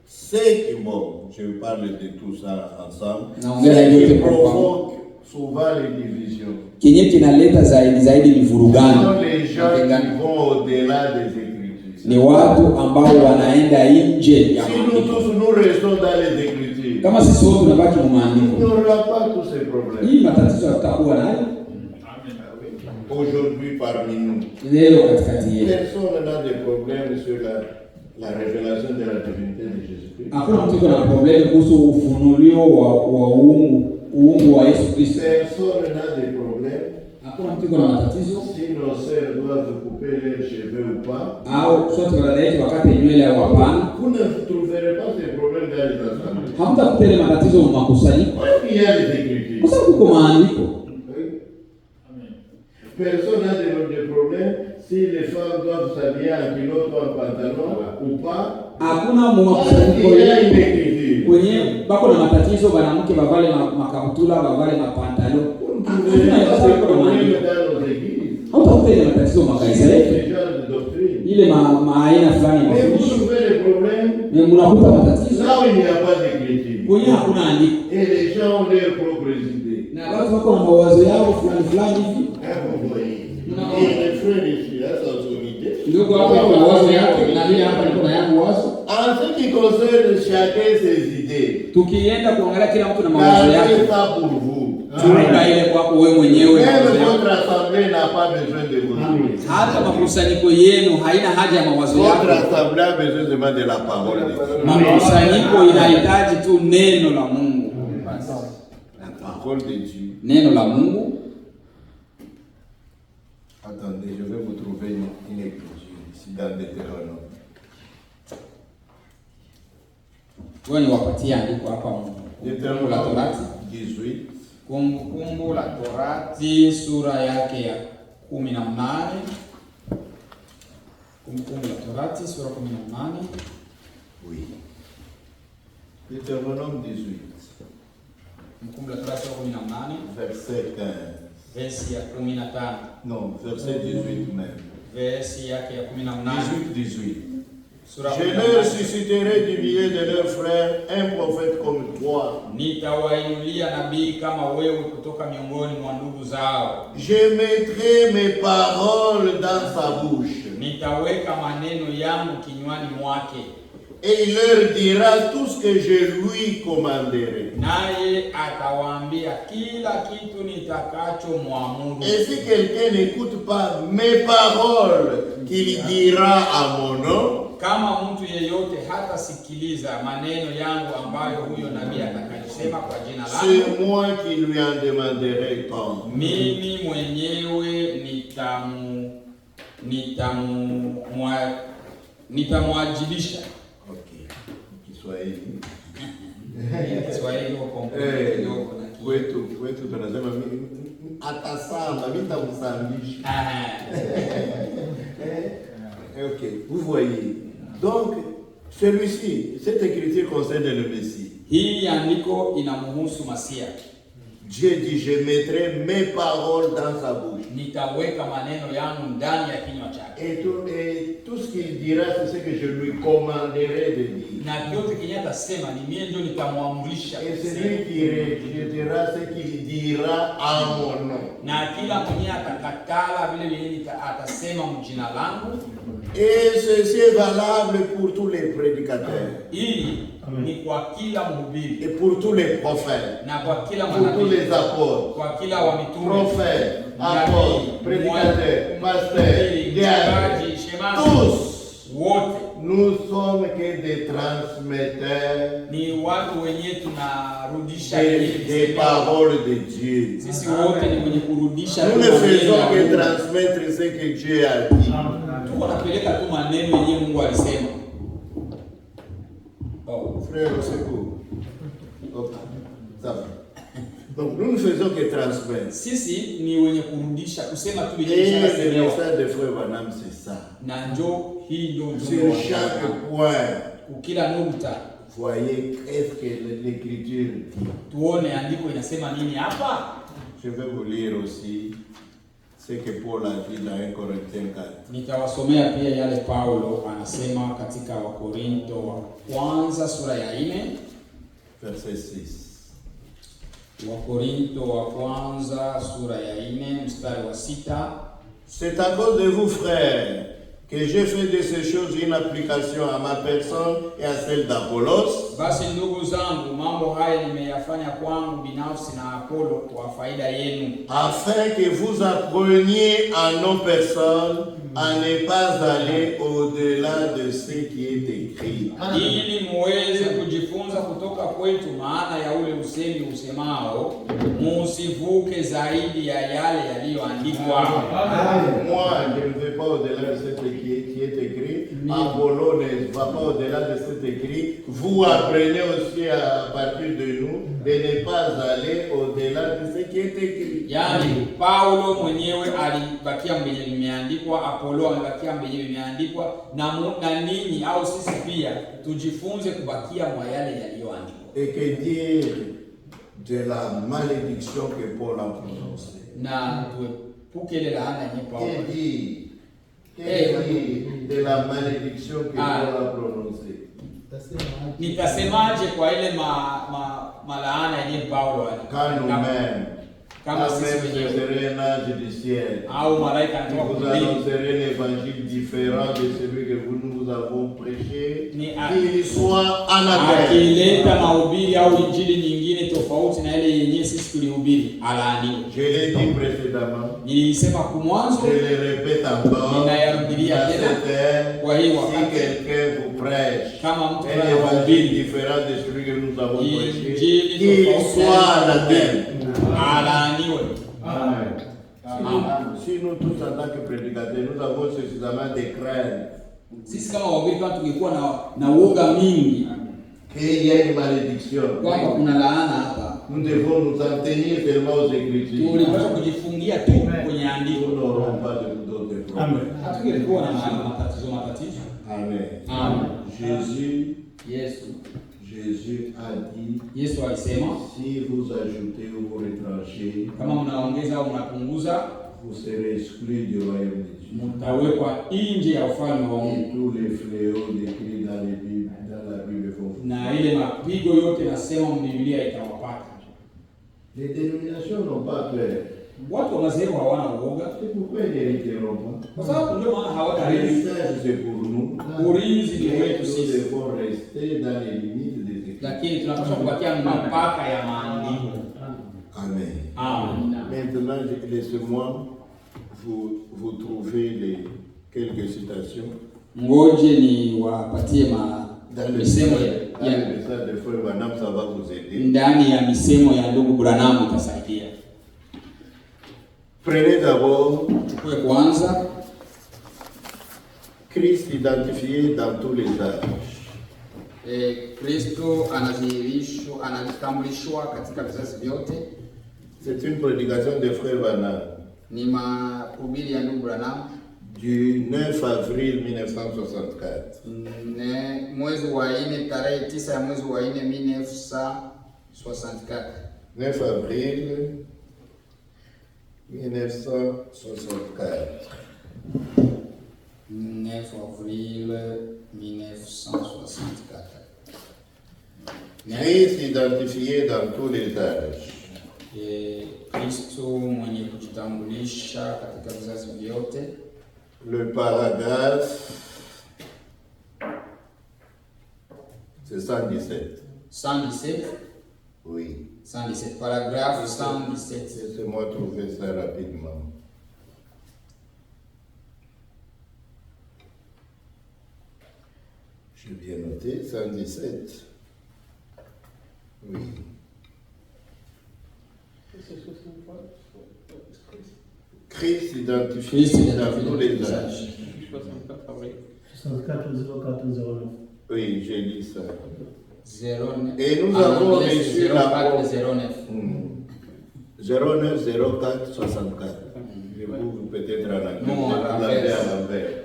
C'est qui, bon, je parle de tout ça ensemble, Naongea c'est yote qui kwa pamoja. provoque souvent les divisions. Kenye kinaleta zaidi Ce mivurugano, sont les gens matengano. qui vont au-delà des Écritures. Ni watu ambao wanaenda nje ya Si nous maandiko. tous nous restons dans les Écritures, Kama sisi wote tunabaki mu il n'y maandiko, aura pas tous ces problèmes. hii matatizo tutakuwa nayo Aujourd'hui parmi nous, leo katikati yetu. personne n'a de problème sur la révélation de la divinité de Jésus-Christ. Hakuna mtu iko na problemu kuhusu ufunulio wa uungu wa Yesu Kristo. Personne n'a de problème Hakuna mtu iko na matatizo si nos sœurs doivent couper leurs cheveux ou pas. au sote dada yetu wakati nywele au hapana. Vous ne trouverez pas ces problèmes dans les assemblées. Hamtakuta ile matatizo mu makusanyiko Parce qu'il y a les Écritures. kwa sababu kuko maandiko. Personne n'a de problème si les femmes doivent s'habiller en culotte ou en pantalon ou pas. Hakuna mu Parce qu'il makusanyiko y a une yetu écriture. kwenye bako na matatizo, wanawake bavale makabutula, bavale mapantalo. Vous ne verrez pas ces problèmes dans nos églises. Hautakuta ile matatizo makanisa yetu, Ce genre de doctrine. ile maaina fulani ya Mais vous mafundisho. trouvez les problèmes Na mnakuta matatizo là où il n'y a pas d'écriture. kwenye hakuna andiko. Et les gens ont leurs propres idées. Na watu wako na mawazo yao fulani hivi. Vous voyez. Et les frères ici, là, sa autorité. Ndugu hapa iko na wazo yake na mimi hapa niko na yangu wazo. En ce qui concerne chacun ses idées, Tukienda kuangalia kila mtu na mawazo gardez yake, ça pour vous. chunga ile kwako wewe mwenyewe na mawazo Même yako. votre assemblée n'a pas besoin de vous. Hata makusanyiko yenu haina haja ya mawazo Votre yako. assemblée a besoin seulement de la parole de Dieu. Makusanyiko inahitaji tu neno la Mungu. La parole de Dieu. Neno la Mungu. Attendez, je vais vous trouver une écriture ici dans Deutéronome. Wewe ni wapatie andiko hapa Kumbukumbu la Torati. 18. Kumbukumbu la Torati sura yake ya 18. Kumbukumbu la Torati sura 18. Oui. Deutéronome 18, Kumbukumbu la Torati sura 18. verset 15. Versi ya 15. Non, verset 18 même. Versi yake ya 18. 18. Sura Je leur susciterai du milieu de leurs frères un prophète comme toi. Nitawainulia nabii kama wewe kutoka miongoni mwa ndugu zao. Je mettrai mes paroles dans sa bouche. Nitaweka maneno yangu kinywani mwake. Et il leur dira tout ce que je lui commanderai. Naye atawaambia kila kitu nitakachomwamuru. Et si quelqu'un n'écoute pas mes paroles qu'il dira à mon nom, Kama mtu yeyote hatasikiliza maneno yangu ambayo huyo nabii atakayosema kwa jina langu, c'est moi qui lui en demanderai compte. mimi mwenyewe nitamwajibisha. Ok. Kiswahili. Kiswahili kwa Eh, kidogo na kwetu tunasema atasamba, vitamsambisha. Ok, vous voyez. Donc, celui-ci, cette écriture concerne le Messie. Hii andiko inamhusu Masia. Dieu dit, je mettrai mes paroles dans sa bouche. Nitaweka maneno yangu ndani ya kinywa chake. Et tout ce qu'il dira, c'est ce que je lui commanderai de dire. Na vyote kenye atasema ni mimi ndio nitamwamrisha. Et c'est lui qui rejettera ce qu'il dira en mon nom. Na kila mwenye atakatala vile vile atasema mjina langu. Et ceci est valable pour tous les prédicateurs. Hii ni kwa kila mhubiri. Et pour tous les prophètes. Na kwa kila pour tous les apôtres. Kwa kila wa mitume. Prophètes, apôtres, prédicateurs, pasteurs, diacres, tous. Wote. Nous sommes que des transmetteurs ni watu wenye tunarudisha des paroles de Dieu. Sisi wote ni wenye kurudisha. Nous ne faisons que transmettre ce que Dieu a dit. Tunapeleka tu maneno yenye Mungu alisema. Frère, au secours. Ok, ça va. Donc nous ne faisons que transmettre. Sisi ni wenye kurudisha, kusema tu yenye le tunasema. message de Frère Branham c'est ça. Na njo hii ndio sur chaque point. Kila nukta. Voyez qu'est-ce que l'écriture dit. Tuone andiko inasema nini hapa. Je vais vous lire aussi ce que Paul a dit dans 1 Corinthiens 4. Nitawasomea pia yale Paulo anasema katika Wakorinto wa kwanza sura ya 4 verset 6. Wakorinto wa kwanza sura ya 4 mstari wa 6. C'est à cause de vous, frères, que j'ai fait de ces choses une application à ma personne et à celle d'Apollos. Basi ndugu zangu, mambo haya nimeyafanya kwangu binafsi na Apollo kwa faida yenu, afin que vous appreniez en nos personnes à ne pas aller au-delà de ce qui est écrit. ili muweze kujifunza kutoka kwetu maana ya ule usemi usemao, musivuke zaidi ya yale yaliyoandikwa. Moi, je ne vais pas au-delà de ce qui est écrit. Apollo ne va pas au-delà de cet écrit. Vous apprenez aussi à partir de nous de ne pas aller au-delà de ce qui est écrit. Yani Paulo mwenyewe alibakia mbele limeandikwa, Apollo alibakia mbele limeandikwa, na ninyi au sisi pia tujifunze kubakia mwa yale yaliyoandikwa. Et que dire de la malédiction que Paul a prononcée? Na tuepuke ile laana yenye Paulo. Que dire de la malédiction que Paul a prononcée? Nitasemaje kwa ile malaana yenye Paulo Quand nous-mêmes, kama sisi wenyewe un ange du ciel, au malaika vous annoncerez l'évangile différent de celui que nous avons prêché, qu'il soit anathème. Akileta mahubiri au injili nyingine tofauti na ile yenyewe sisi tulihubiri, alaaniwe. Je l'ai dit précédemment. Nilisema kumwanzo, je le répète encore. Ninayarudia tena. Kwa hiyo si quelqu'un vous prêche kama mtu un évangile différent de celui que nous avons prêché, qu'il soit anathème. Alaaniwe. Si nous tous en tant que prédicateurs, nous avons suffisamment de crainte. Sisi kama wahubiri kama tungekuwa na uoga mingi qu'il y a une malédiction, kwamba kuna laana hapa, nous devons nous en tenir seulement aux Écritures. Tulipaswa kujifungia tu kwenye andiko. Nous n'aurons pas d'autres problèmes. Hatungekuwa na matatizo. Amen. Amen. Jésus a dit, Yesu alisema, si vous ajoutez ou vous retranchez, kama mnaongeza au mnapunguza, vous serez exclus du royaume de Dieu. Mtawekwa nje ya ufalme wa Mungu. Et tous les fléaux décrits dans la Bible vont. Na ile mapigo yote nasema Biblia itawapata. Les dénominations n'ont pas peur. Watu wa madhehebu hawana uoga. C'est pourquoi ils n'hériteront pas. Kwa sababu ndio maana hawatarithi. L'héritage c'est pour nous. Ulinzi ni wetu Nous sisi. devons rester dans les limites des Écritures. Lakini tunapaswa kubakia mipaka ya maandiko. Amen. Amen. Maintenant, laissez-moi vous trouver quelques citations. Ngoje ni wapatie misemo Dans le message de Frère Branham, ça va vous aider. Ndani ya misemo ya ndugu Branham itasaidia. Prenez d'abord Chukue kwanza Christ identifié dans tous les âges. Kristo anatambulishwa katika vizazi vyote. C'est une prédication de Frère Branham. Ni mahubiri ya ndugu Branham Du 9 avril 1964. Mwezi wa 4 tarehe 9 ya mwezi wa 4 1964. 9 avril 1964. 9 avril 1964. Christ identifié dans tous les âges. Kristo mwenye kujitambulisha katika vizazi vyote. Le paragraphe, c'est 117. 117? Oui. 117. Paragraphe 117. Laissez-moi trouver ça rapidement. J'ai bien noté, 117. Oui. Christ identifié dans tous les âges. 64 04 09. Oui, j'ai lu ça. 09. Et nous avons reçu la 09. 09 04 64. Je vous peut-être à l'envers.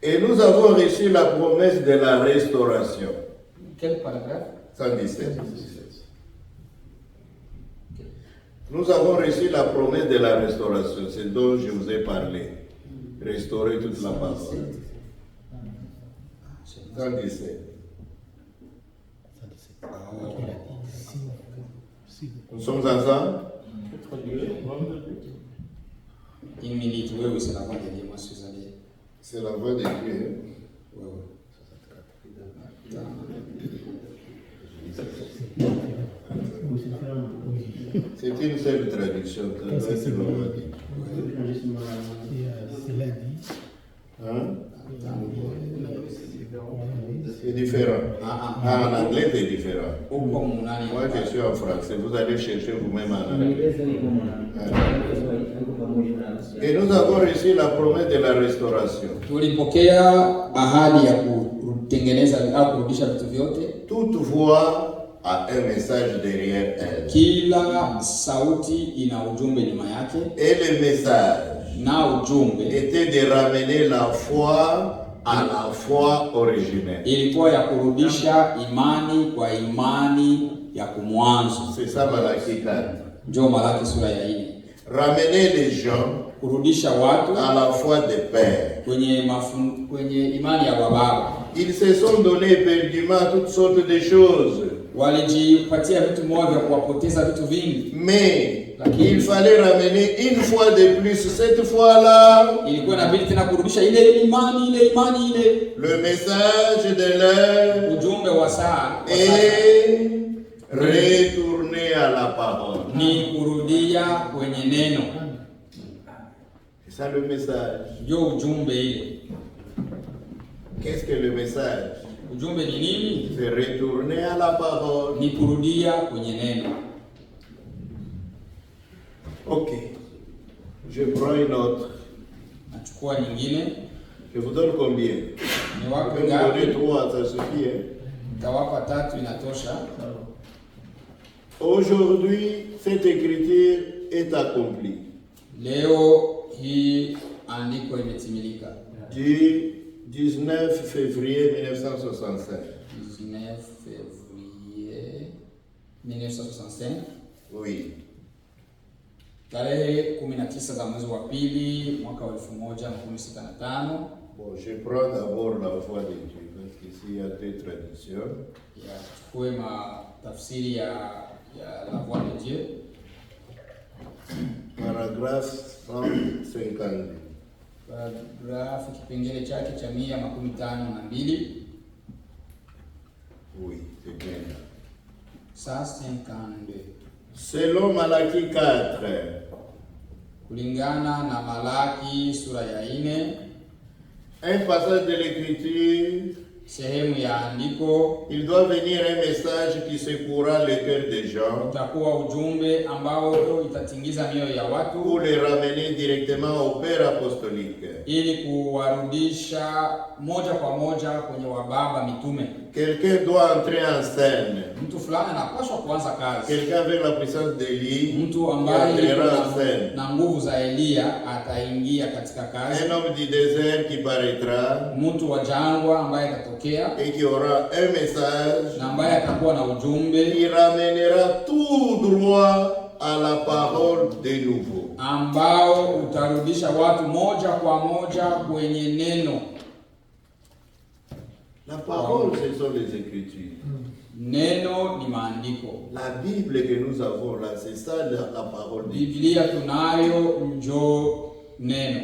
Et nous avons reçu la promesse de la restauration. Quel paragraphe? 117. Nous avons reçu la promesse de la restauration, c'est dont je vous ai parlé. Restaurer toute la parole. 117. Nous sommes ensemble? Une minute, oui, c'est la voix de Dieu, moi, Suzanne. C'est la voix de Dieu. Oui. C'est une seule traduction. C'est la voix de Dieu. Hein? C'est différent. En anglais, c'est différent. Moi, je suis en français. Vous allez chercher vous-même en anglais. Et nous avons reçu la promesse de la restauration. Tulipokea ahadi ya kutengeneza au kurudisha vitu vyote. Toute voix a un message derrière elle. Kila sauti ina ujumbe nyuma yake. Et le message na ujumbe était de ramener la foi à la foi originelle. Ilikuwa ya kurudisha imani kwa imani ya kumwanzo. C'est ça Malaki 4. Ndio Malaki sura ya 4. Ramener les gens kurudisha watu à la foi des pères. Kwenye imani ya baba. Ils se sont donné éperdument toutes sortes de choses. Walijipatia vitu moja vya kuwapoteza vitu vingi. Mais il fallait ramener une fois de plus, cette fois-là. Ilikuwa inabidi tena kurudisha ile imani. Le message de l'heure. Ujumbe wa saa. Et retourner à la parole. Ni kurudia kwenye neno. C'est ça le message. Ndio ujumbe ile. Qu'est-ce que le message? Ujumbe ni nini? C'est retourner à la parole. Ni kurudia kwenye neno. Ok. Je prends une autre. Nachukua nyingine. Je vous donne combien? Ni wapi ngapi? Je vais vous donner 3, ça suffit. Tawapa 3 inatosha. Aujourd'hui, cette écriture est accomplie. Leo hii andiko imetimilika. Du 19 février 1965. 19 février 1965. Oui. Tarehe 19 za mwezi wa pili mwaka wa 1965. Bon, je prends d'abord la voix de Dieu parce qu'ici il y a deux traductions. Ya chukue tafsiri ya la voix de Dieu. Paragraphe 152. Paragrafu kipengele chake cha 152. Oui, c'est bien. 152. Selon Malaki 4. Kulingana na Malaki sura ya 4. Un passage de l'écriture sehemu ya andiko il doit venir un message qui secouera le cœur des gens utakuwa ujumbe ambao itatingiza mioyo ya watu pour les ramener directement au Père apostolique. ili kuwarudisha moja kwa moja kwenye wababa mitume. Quelqu'un doit entrer en scène. Mtu fulani anapaswa kuanza kazi. Quelqu'un avec la puissance d'Élie, mtu ambaye na nguvu za Elia ataingia katika kazi. Un homme du désert qui paraîtra, mtu wa jangwa ambaye atatokea et qui aura un message, na ambaye atakuwa na ujumbe, qui ramènera tout droit à la parole de nouveau, ambao utarudisha watu moja kwa moja kwenye neno. La parole, ce sont les Écritures. Neno ni maandiko. La Bible que nous avons là, c'est ça la parole de Dieu. Biblia tunayo njo neno.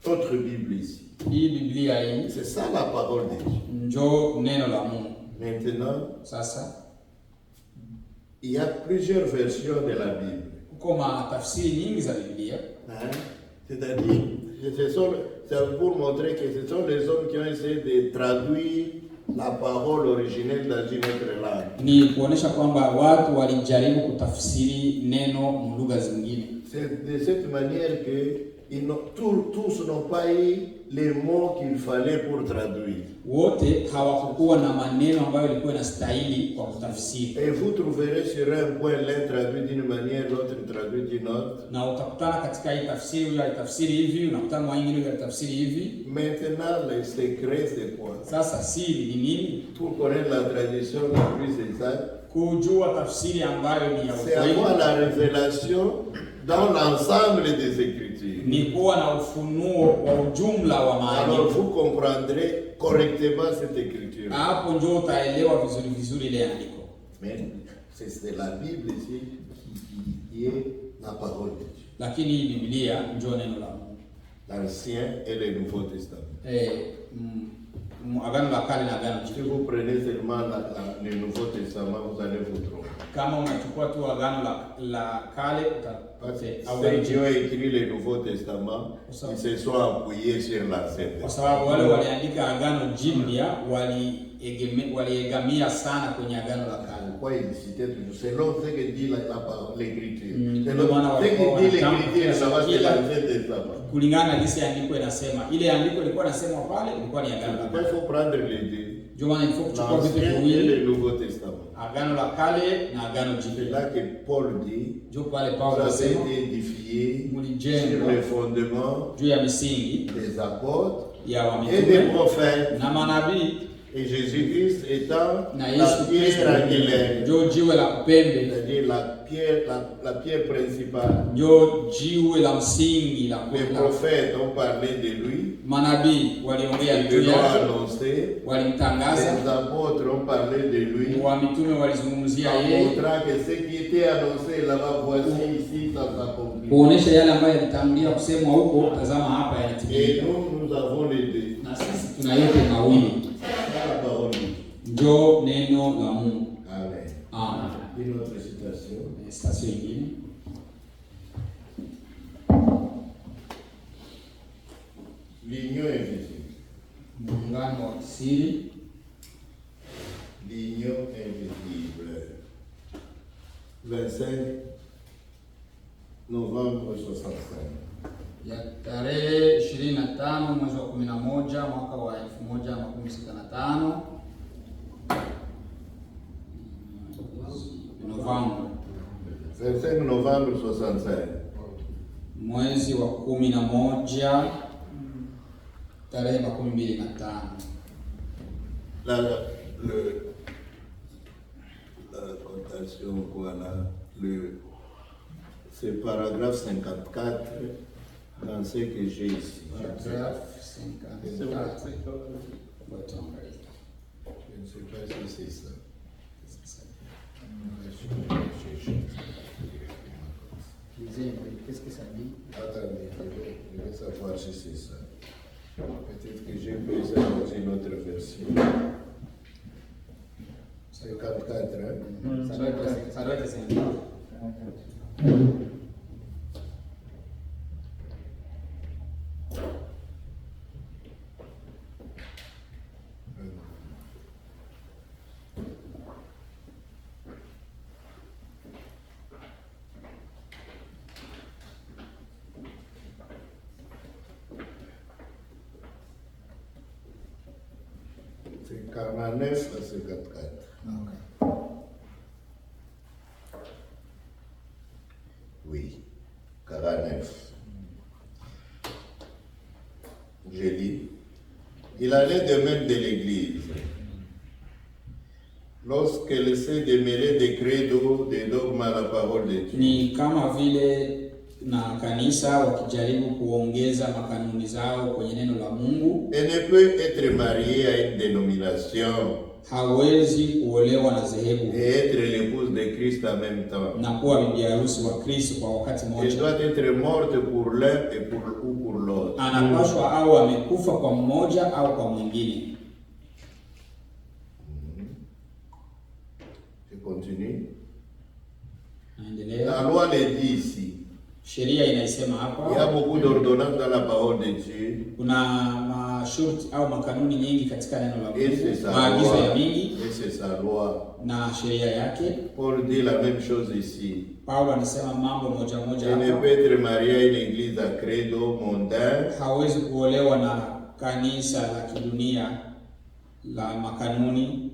Notre Bible ici. Hii Biblia hii, c'est ça la parole de Dieu. Njo neno la Mungu. Maintenant, sasa il y a plusieurs versions de la Bible. Kuko matafsiri nyingi za Biblia. C'est-à-dire, c'est pour montrer que ce sont les hommes qui ont essayé de traduire la parole originelle dans une autre langue. Ni kuonesha kwamba watu walijaribu kutafsiri neno lugha zingine. C'est de cette manière que tous n'ont pas eu les mots qu'il fallait pour traduire. Wote hawakuwa na maneno ambayo ilikuwa inastahili kwa kutafsiri. Et vous trouverez sur un point l'un traduit d'une manière, l'autre traduit d'une autre. Na utakutana katika hii tafsiri huyo alitafsiri hivi, unakutana mwingine huyo alitafsiri hivi. Maintenant, le secret c'est quoi? Sasa siri ni nini? Pour connaître la tradition la plus exacte, kujua tafsiri ambayo ni ya c'est avoir la révélation dans l'ensemble des Écritures. Ni kuwa na ufunuo wa ujumla wa maandiko. Alors vous comprendrez correctement cette écriture. Hapo ndio utaelewa vizuri ile andiko. Mais c'est la Bible ici qui est la parole de Dieu. Lakini hii Biblia ndio neno la Mungu. L'Ancien et le Nouveau Testament. Agano la Kale na Agano Jipya. Si vous prenez seulement le Nouveau Testament, vous allez vous tromper. Kama unachukua tu Agano la Kale ceux qui ont écrit le Nouveau Testament, ils se sont appuyés sur l'Ancien Testament. Kwa sababu wale waliandika Agano Jipya waliegamia sana kwenye Agano la Kale. Pourquoi ils citaient toujours selon ce que dit l'Écriture. Ce que dit l'Écriture, ça va c'est l'Ancien Testament. Kulingana na jinsi andiko inasema. Ile andiko ilikuwa inasema pale ilikuwa ni Agano la Kale. Il faut prendre les deux. Jomani il faut kuchukua vitu viwili, et le Nouveau Testament. Agano la Kale na Agano Jipya. C'est là que Paul dit, jo pale Paulo anasema, vous avez été édifiés sur le fondement juu ya misingi des apôtres et des prophètes. Na manabii. Et Jésus-Christ étant la pierre angulaire, c'est-à-dire la pierre principale. Les prophètes ont parlé de lui. Ils l'ont annoncé. Les apôtres ont parlé de lui. En montrant que ce qui était annoncé là-bas, voici ici, ça s'accomplit. Et nous avons les deux. Ndio neno la Mungu. Amen. Amen. Une autre citation. Citation nyingine. L'union invisible. Muungano wa siri. L'union invisible. 25 novembre 65. Ya tarehe 25 mwezi wa 11 mwaka wa 1965. Novembre. 25 novembre 65. Mwezi wa 11 tarehe 25. La cotation quoi là, c'est paragraphe 54 dans ce que j'ai ici. Paragraphe 54. Je ne sais pas si c'est ça. Qu'est-ce que ça dit? Attendez, je vais savoir si c'est ça. Peut-être que j'ai pris ça dans une autre version. 54, hein? Ça doit être 54. C'est 49 à 54. Okay. Oui, 49. Je lis. Il allait de même de l'Église. Lorsqu'elle s'est démêlée des credos, des dogmes à la parole de Dieu. Ni kama vile na kanisa wakijaribu kuongeza makanuni zao kwenye neno la Mungu. Elle ne peut être mariée à une dénomination. Hawezi kuolewa na dhehebu. Et être l'épouse de Christ en même temps. Na kuwa bibi harusi wa Kristo kwa wakati mmoja. Elle doit être morte pour l'un et pour l'autre. Anapaswa au amekufa kwa mmoja au kwa mwingine. Je continue. Naendelea. La loi le dit ici. Sheria inaisema hapa. Il y a beaucoup d'ordonnances dans la parole de Dieu. Kuna masharti au makanuni nyingi katika neno la Mungu. Maagizo ya mingi. Et c'est sa loi. Na sheria yake. Paul dit la même chose ici. Paulo anasema mambo moja moja hapa. Il ne peut être marié à une église à credo mondain. Hawezi kuolewa na kanisa la kidunia la makanuni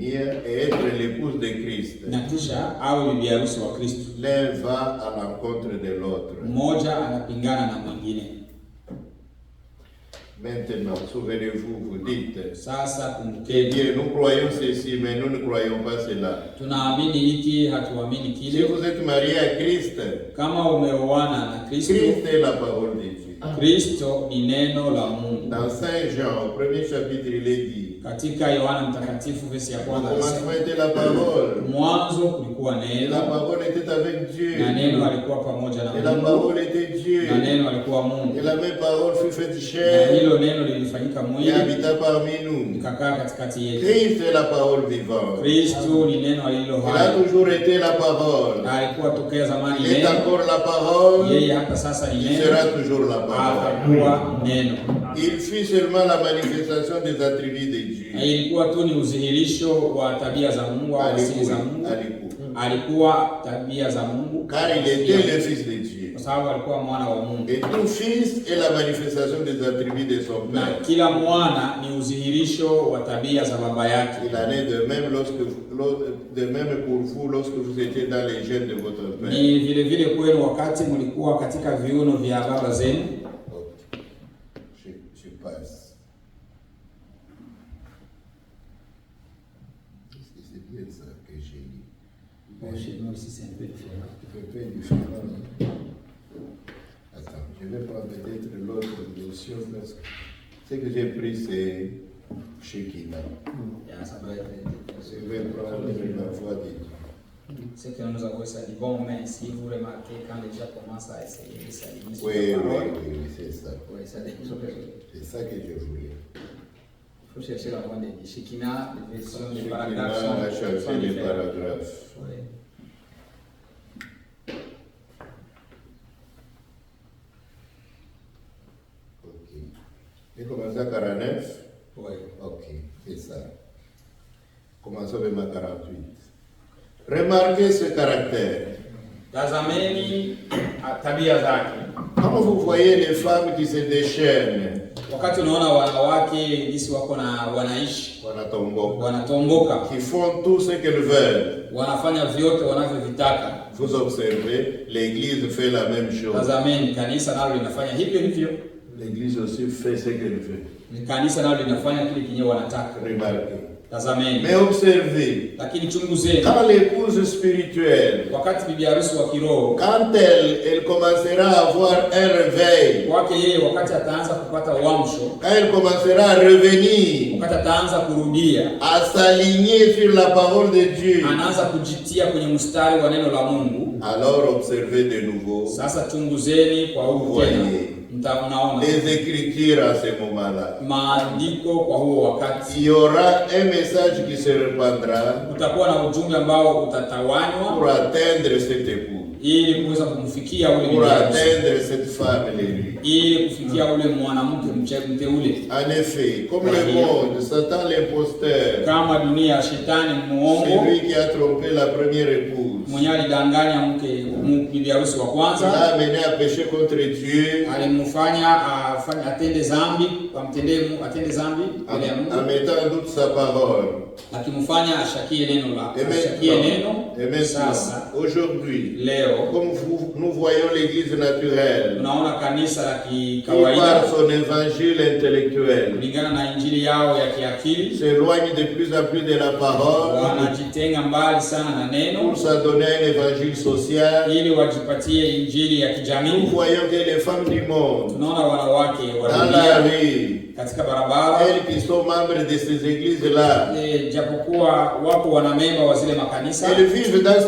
et être l'épouse de Christ. Na kisha awe bibi harusi wa Kristo. L'un va à l'encontre de l'autre. Mmoja anapingana na mwingine. Maintenant, souvenez-vous, vous dites, sasa kumbukeni, Dieu, nous croyons ceci, mais nous ne croyons pas cela. Tunaamini hiki, hatuamini kile. Si vous êtes marié à Christ, kama umeoana na Kristo, Christ est la parole de Dieu. Kristo ni neno la Mungu. Dans Saint Jean, au premier chapitre, il est dit, katika Yohana Mtakatifu verse ya kwanza, au commencement était la parole. Mwanzo kulikuwa neno. La parole était avec Dieu. Na neno alikuwa pamoja na Mungu. Et la parole était Dieu. Na neno alikuwa Mungu. Et la même parole fut faite chair. Na hilo neno lilifanyika mwili. Et habita parmi nous. Likakaa katikati yetu. Christ est la parole vivante. Kristo ni neno alilo hai. Il a toujours été la parole. Na alikuwa tokea zamani neno. Il est encore la parole. Yeye hata sasa ni neno. Il sera toujours la parole. Atakuwa neno. Il fut seulement la manifestation des attributs de Dieu. Ilikuwa tu ni udhihirisho wa tabia za Mungu au asili za Mungu. Alikuwa tabia za Mungu. Car il était le fils de Dieu. Kwa sababu alikuwa mwana wa Mungu. Et tout fils est la manifestation des attributs de son père. Na kila mwana ni udhihirisho wa tabia za baba yake. Il en est de même pour vous lorsque vous étiez dans les gènes de votre père. Ni vile vile kwenu wakati mlikuwa katika viuno vya baba zenu. Je passe. C'est bien ça que j'ai lu. Bon, chez nous aussi c'est un peu différent. Un peu différent. Attends, je vais prendre peut-être l'autre notion parce que ce que j'ai pris c'est Shekinah. Ça doit être. Je vais prendre la voix de Dieu. Ce que nous avons ça dit bon, mais si vous remarquez quand les gens commencent à essayer de s'aligner sur oui, c'est ça. Oui, c'est ça que je voulais. Il faut chercher la voix de Dieu. Shekinah, les versions des paragraphes sont les paragraphes. Oui. Ok. Et commencer à 49? Oui. Ok, c'est ça. Commençons avec ma 48. Remarquez ce caractère. Tazameni tabia zake. Quand vous voyez les femmes qui se déchaînent, wakati unaona wanawake jinsi wako na wanaishi, wanatomboka, qui font tout ce qu'elles veulent, wanafanya vyote wanavyovitaka. Vous observez, l'église fait la même chose. Tazameni kanisa nalo linafanya hivyo hivyo. L'église aussi fait ce qu'elle veut. Kanisa nalo linafanya kile kinyo wanataka. Remarquez. Tazameni. Mais observez. Lakini chunguzeni. Quand l'épouse spirituelle, wakati bibi harusi wa kiroho, quand elle commencera à avoir un réveil, kwake yeye wakati ataanza kupata uamsho, quand elle commencera à revenir, wakati ataanza kurudia, à s'aligner sur la parole de Dieu, anaanza kujitia kwenye mstari wa neno la Mungu, alors observez de nouveau. Sasa chunguzeni kwa huo tena. Mtaona les écritures à ce moment-là. Maandiko kwa huo wakati. Il y aura un message qui se répandra. Kutakuwa na ujumbe ambao utatawanywa pour atteindre cette épouse. Ili kuweza kumfikia ule pour atteindre cette femme élue. Ili kufikia ule mwanamke mteule. En effet, comme le monde, Satan l'imposteur. Kama dunia, shetani muongo. Celui qui a trompé la première épouse. mwenye alidanganya mke bibi harusi wa Il kwanza, l'a amené à pécher contre Dieu alimfanya atende dhambi, atende dhambi mbele ya en Mungu, mettant en doute sa parole. akimfanya ashakie neno la Et maintenant, Sasa aujourd'hui, leo comme nous voyons l'église naturelle, tunaona kanisa la qui kikawaida par son évangile intellectuel kulingana na injili yao ya kiakili s'éloigne de plus en plus de la parole wanajitenga mbali sana na neno pour s'adonner à un évangile social. ili wajipatie injili ya Nous kijamii. voyons que les femmes du monde, Tunaona wanawake wa dans la dunia rue, katika barabara, elles qui sont membres de ces églises-là, japokuwa wapo wanamemba wa zile makanisa, elles vivent dans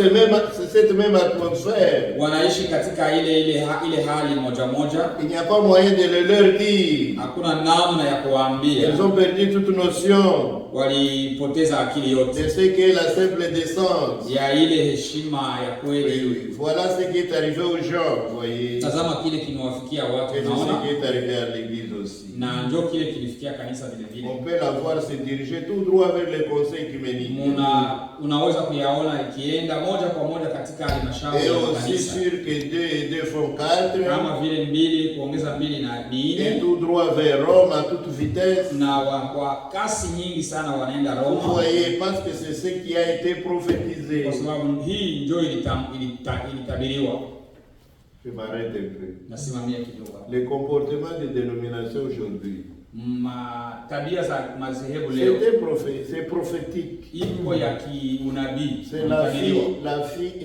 cette même atmosphère. wanaishi katika ile hali moja moja. Il n'y a pas moyen de le leur dire. Hakuna namna ya kuwaambia, Elles ont perdu toute notion walipoteza akili yote de ce qu'est la simple décence. ya ile heshima ya Oui, kweli. oui. Voilà ce qui est arrivé aux gens, vous voyez. Tazama kile kimewafikia watu, Et c'est ce naona qui est arrivé à l'église aussi. na njoo kile kilifikia kanisa vile vile. On peut la voir se diriger tout droit vers le conseil œcuménique. Unaweza kuyaona ikienda moja kwa moja katika halmashauri Et ya aussi kanisa, sûr que 2 et 2 font 4. kama vile 2 kuongeza 2 ni Et 4, tout droit vers Rome à toute vitesse. na kwa kasi nyingi sana wanaenda Vous Roma, voyez, parce que c'est ce qui a été prophétisé. kwa sababu hii njoo ilitabiriwa. Je m'arrête un peu. Nasimamia kidogo. Les comportements des dénominations aujourd'hui, Tabia za madhehebu leo c'est prophétique. ipo ya kiunabii. C'est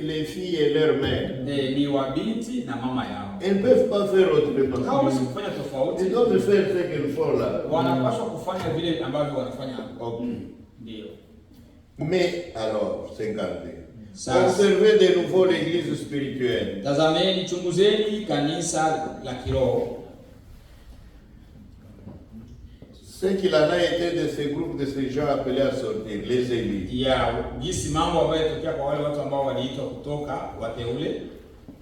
les filles et leurs mères. Ni wabinti na mama yao. Elles ne peuvent pas faire autrement. Hawezi kufanya tofauti. Elles doivent faire ce qu'elles font là. Wanapaswa kufanya vile ambavyo wanafanya hapo. Ok. Ndio. Mais alors, 50. Sasa, Observez de nouveau l'église spirituelle. tazameni, chunguzeni kanisa la kiroho. Ce qu'il en a été de ces groupes, de ces gens appelés à sortir, les élus. Ya jinsi mambo ambayo yatokea kwa wale watu ambao waliitwa kutoka wateule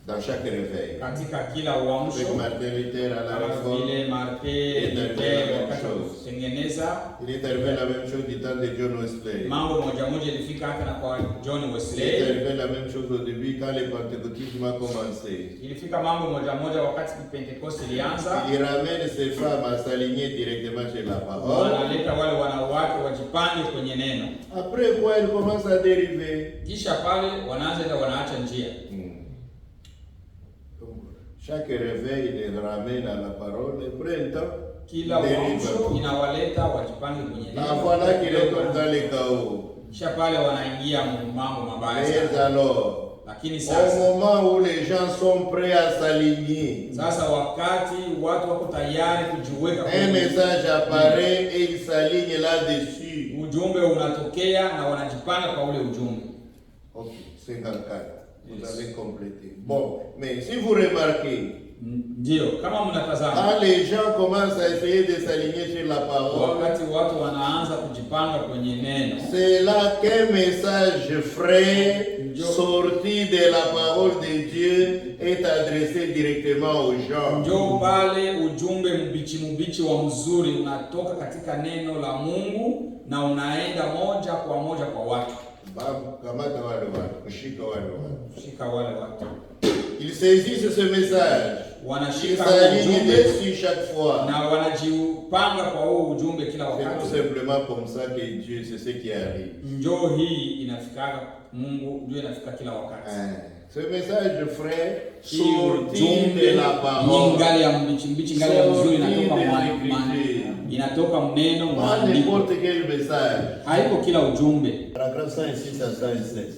Dans chaque réveil. katika kila uamsho, Avec Martin Luther à la kama réforme. vile Martin Luther wakati wa kutengeneza Il est arrivé la même chose du temps de John Wesley. mambo moja moja, ilifika hata na kwa John Il est Wesley. arrivé la même chose au début quand le pentecôtisme a commencé. Ilifika mambo moja moja wakati Pentecost ilianza. Il ramène ces femmes à s'aligner directement sur la parole. Wanaleta wale wanawake wajipange kwenye neno, Après quoi, elles commencent à dériver. kisha pale wanaanza wanaacha njia. Chaque réveil les ramène à la parole et printemps Kila uamsho inawaleta wajipange kwenye la neno. voilà qui retourne dans les chaos. Kisha pale wanaingia mambo mabaya Mais sana. alors, Lakini au sasa moment où les gens sont prêts à s'aligner, sasa wakati watu wako tayari kujiweka un kwenye message apparaît et ils s'alignent là-dessus. ujumbe unatokea na wanajipanga kwa ule ujumbe. Ok, 54. Vous avez complété. Bon, mais si vous remarquez, Ndio, kama mnatazama, quand les gens commencent à essayer de s'aligner sur la parole, wakati watu wanaanza kujipanga kwenye neno, c'est là qu'un message frais sorti de la parole de Dieu est adressé directement aux gens. njoo pale ujumbe mbichi wa mzuri unatoka katika neno la Mungu na unaenda moja kwa moja kwa watu. Kamata wale watu, kushika wale watu. Shika wale watu. Ils saisissent ce message. Ils Wanashika s'alignent ujumbe dessus chaque fois. na wanajipanga kwa huo ujumbe kila C'est tout wakati. simplement comme ça que Dieu, c'est ce qui arrive. Njoo hii inafika Mungu, ndio inafika kila wakati. Ce message frais Hii sorti de ujumbe la ni parole. ngali ya mbichi ngali ya mzuri inatoka mneno Pas maandiko. n'importe quel message. Haiko kila ujumbe. Paragraphe 106 à 107.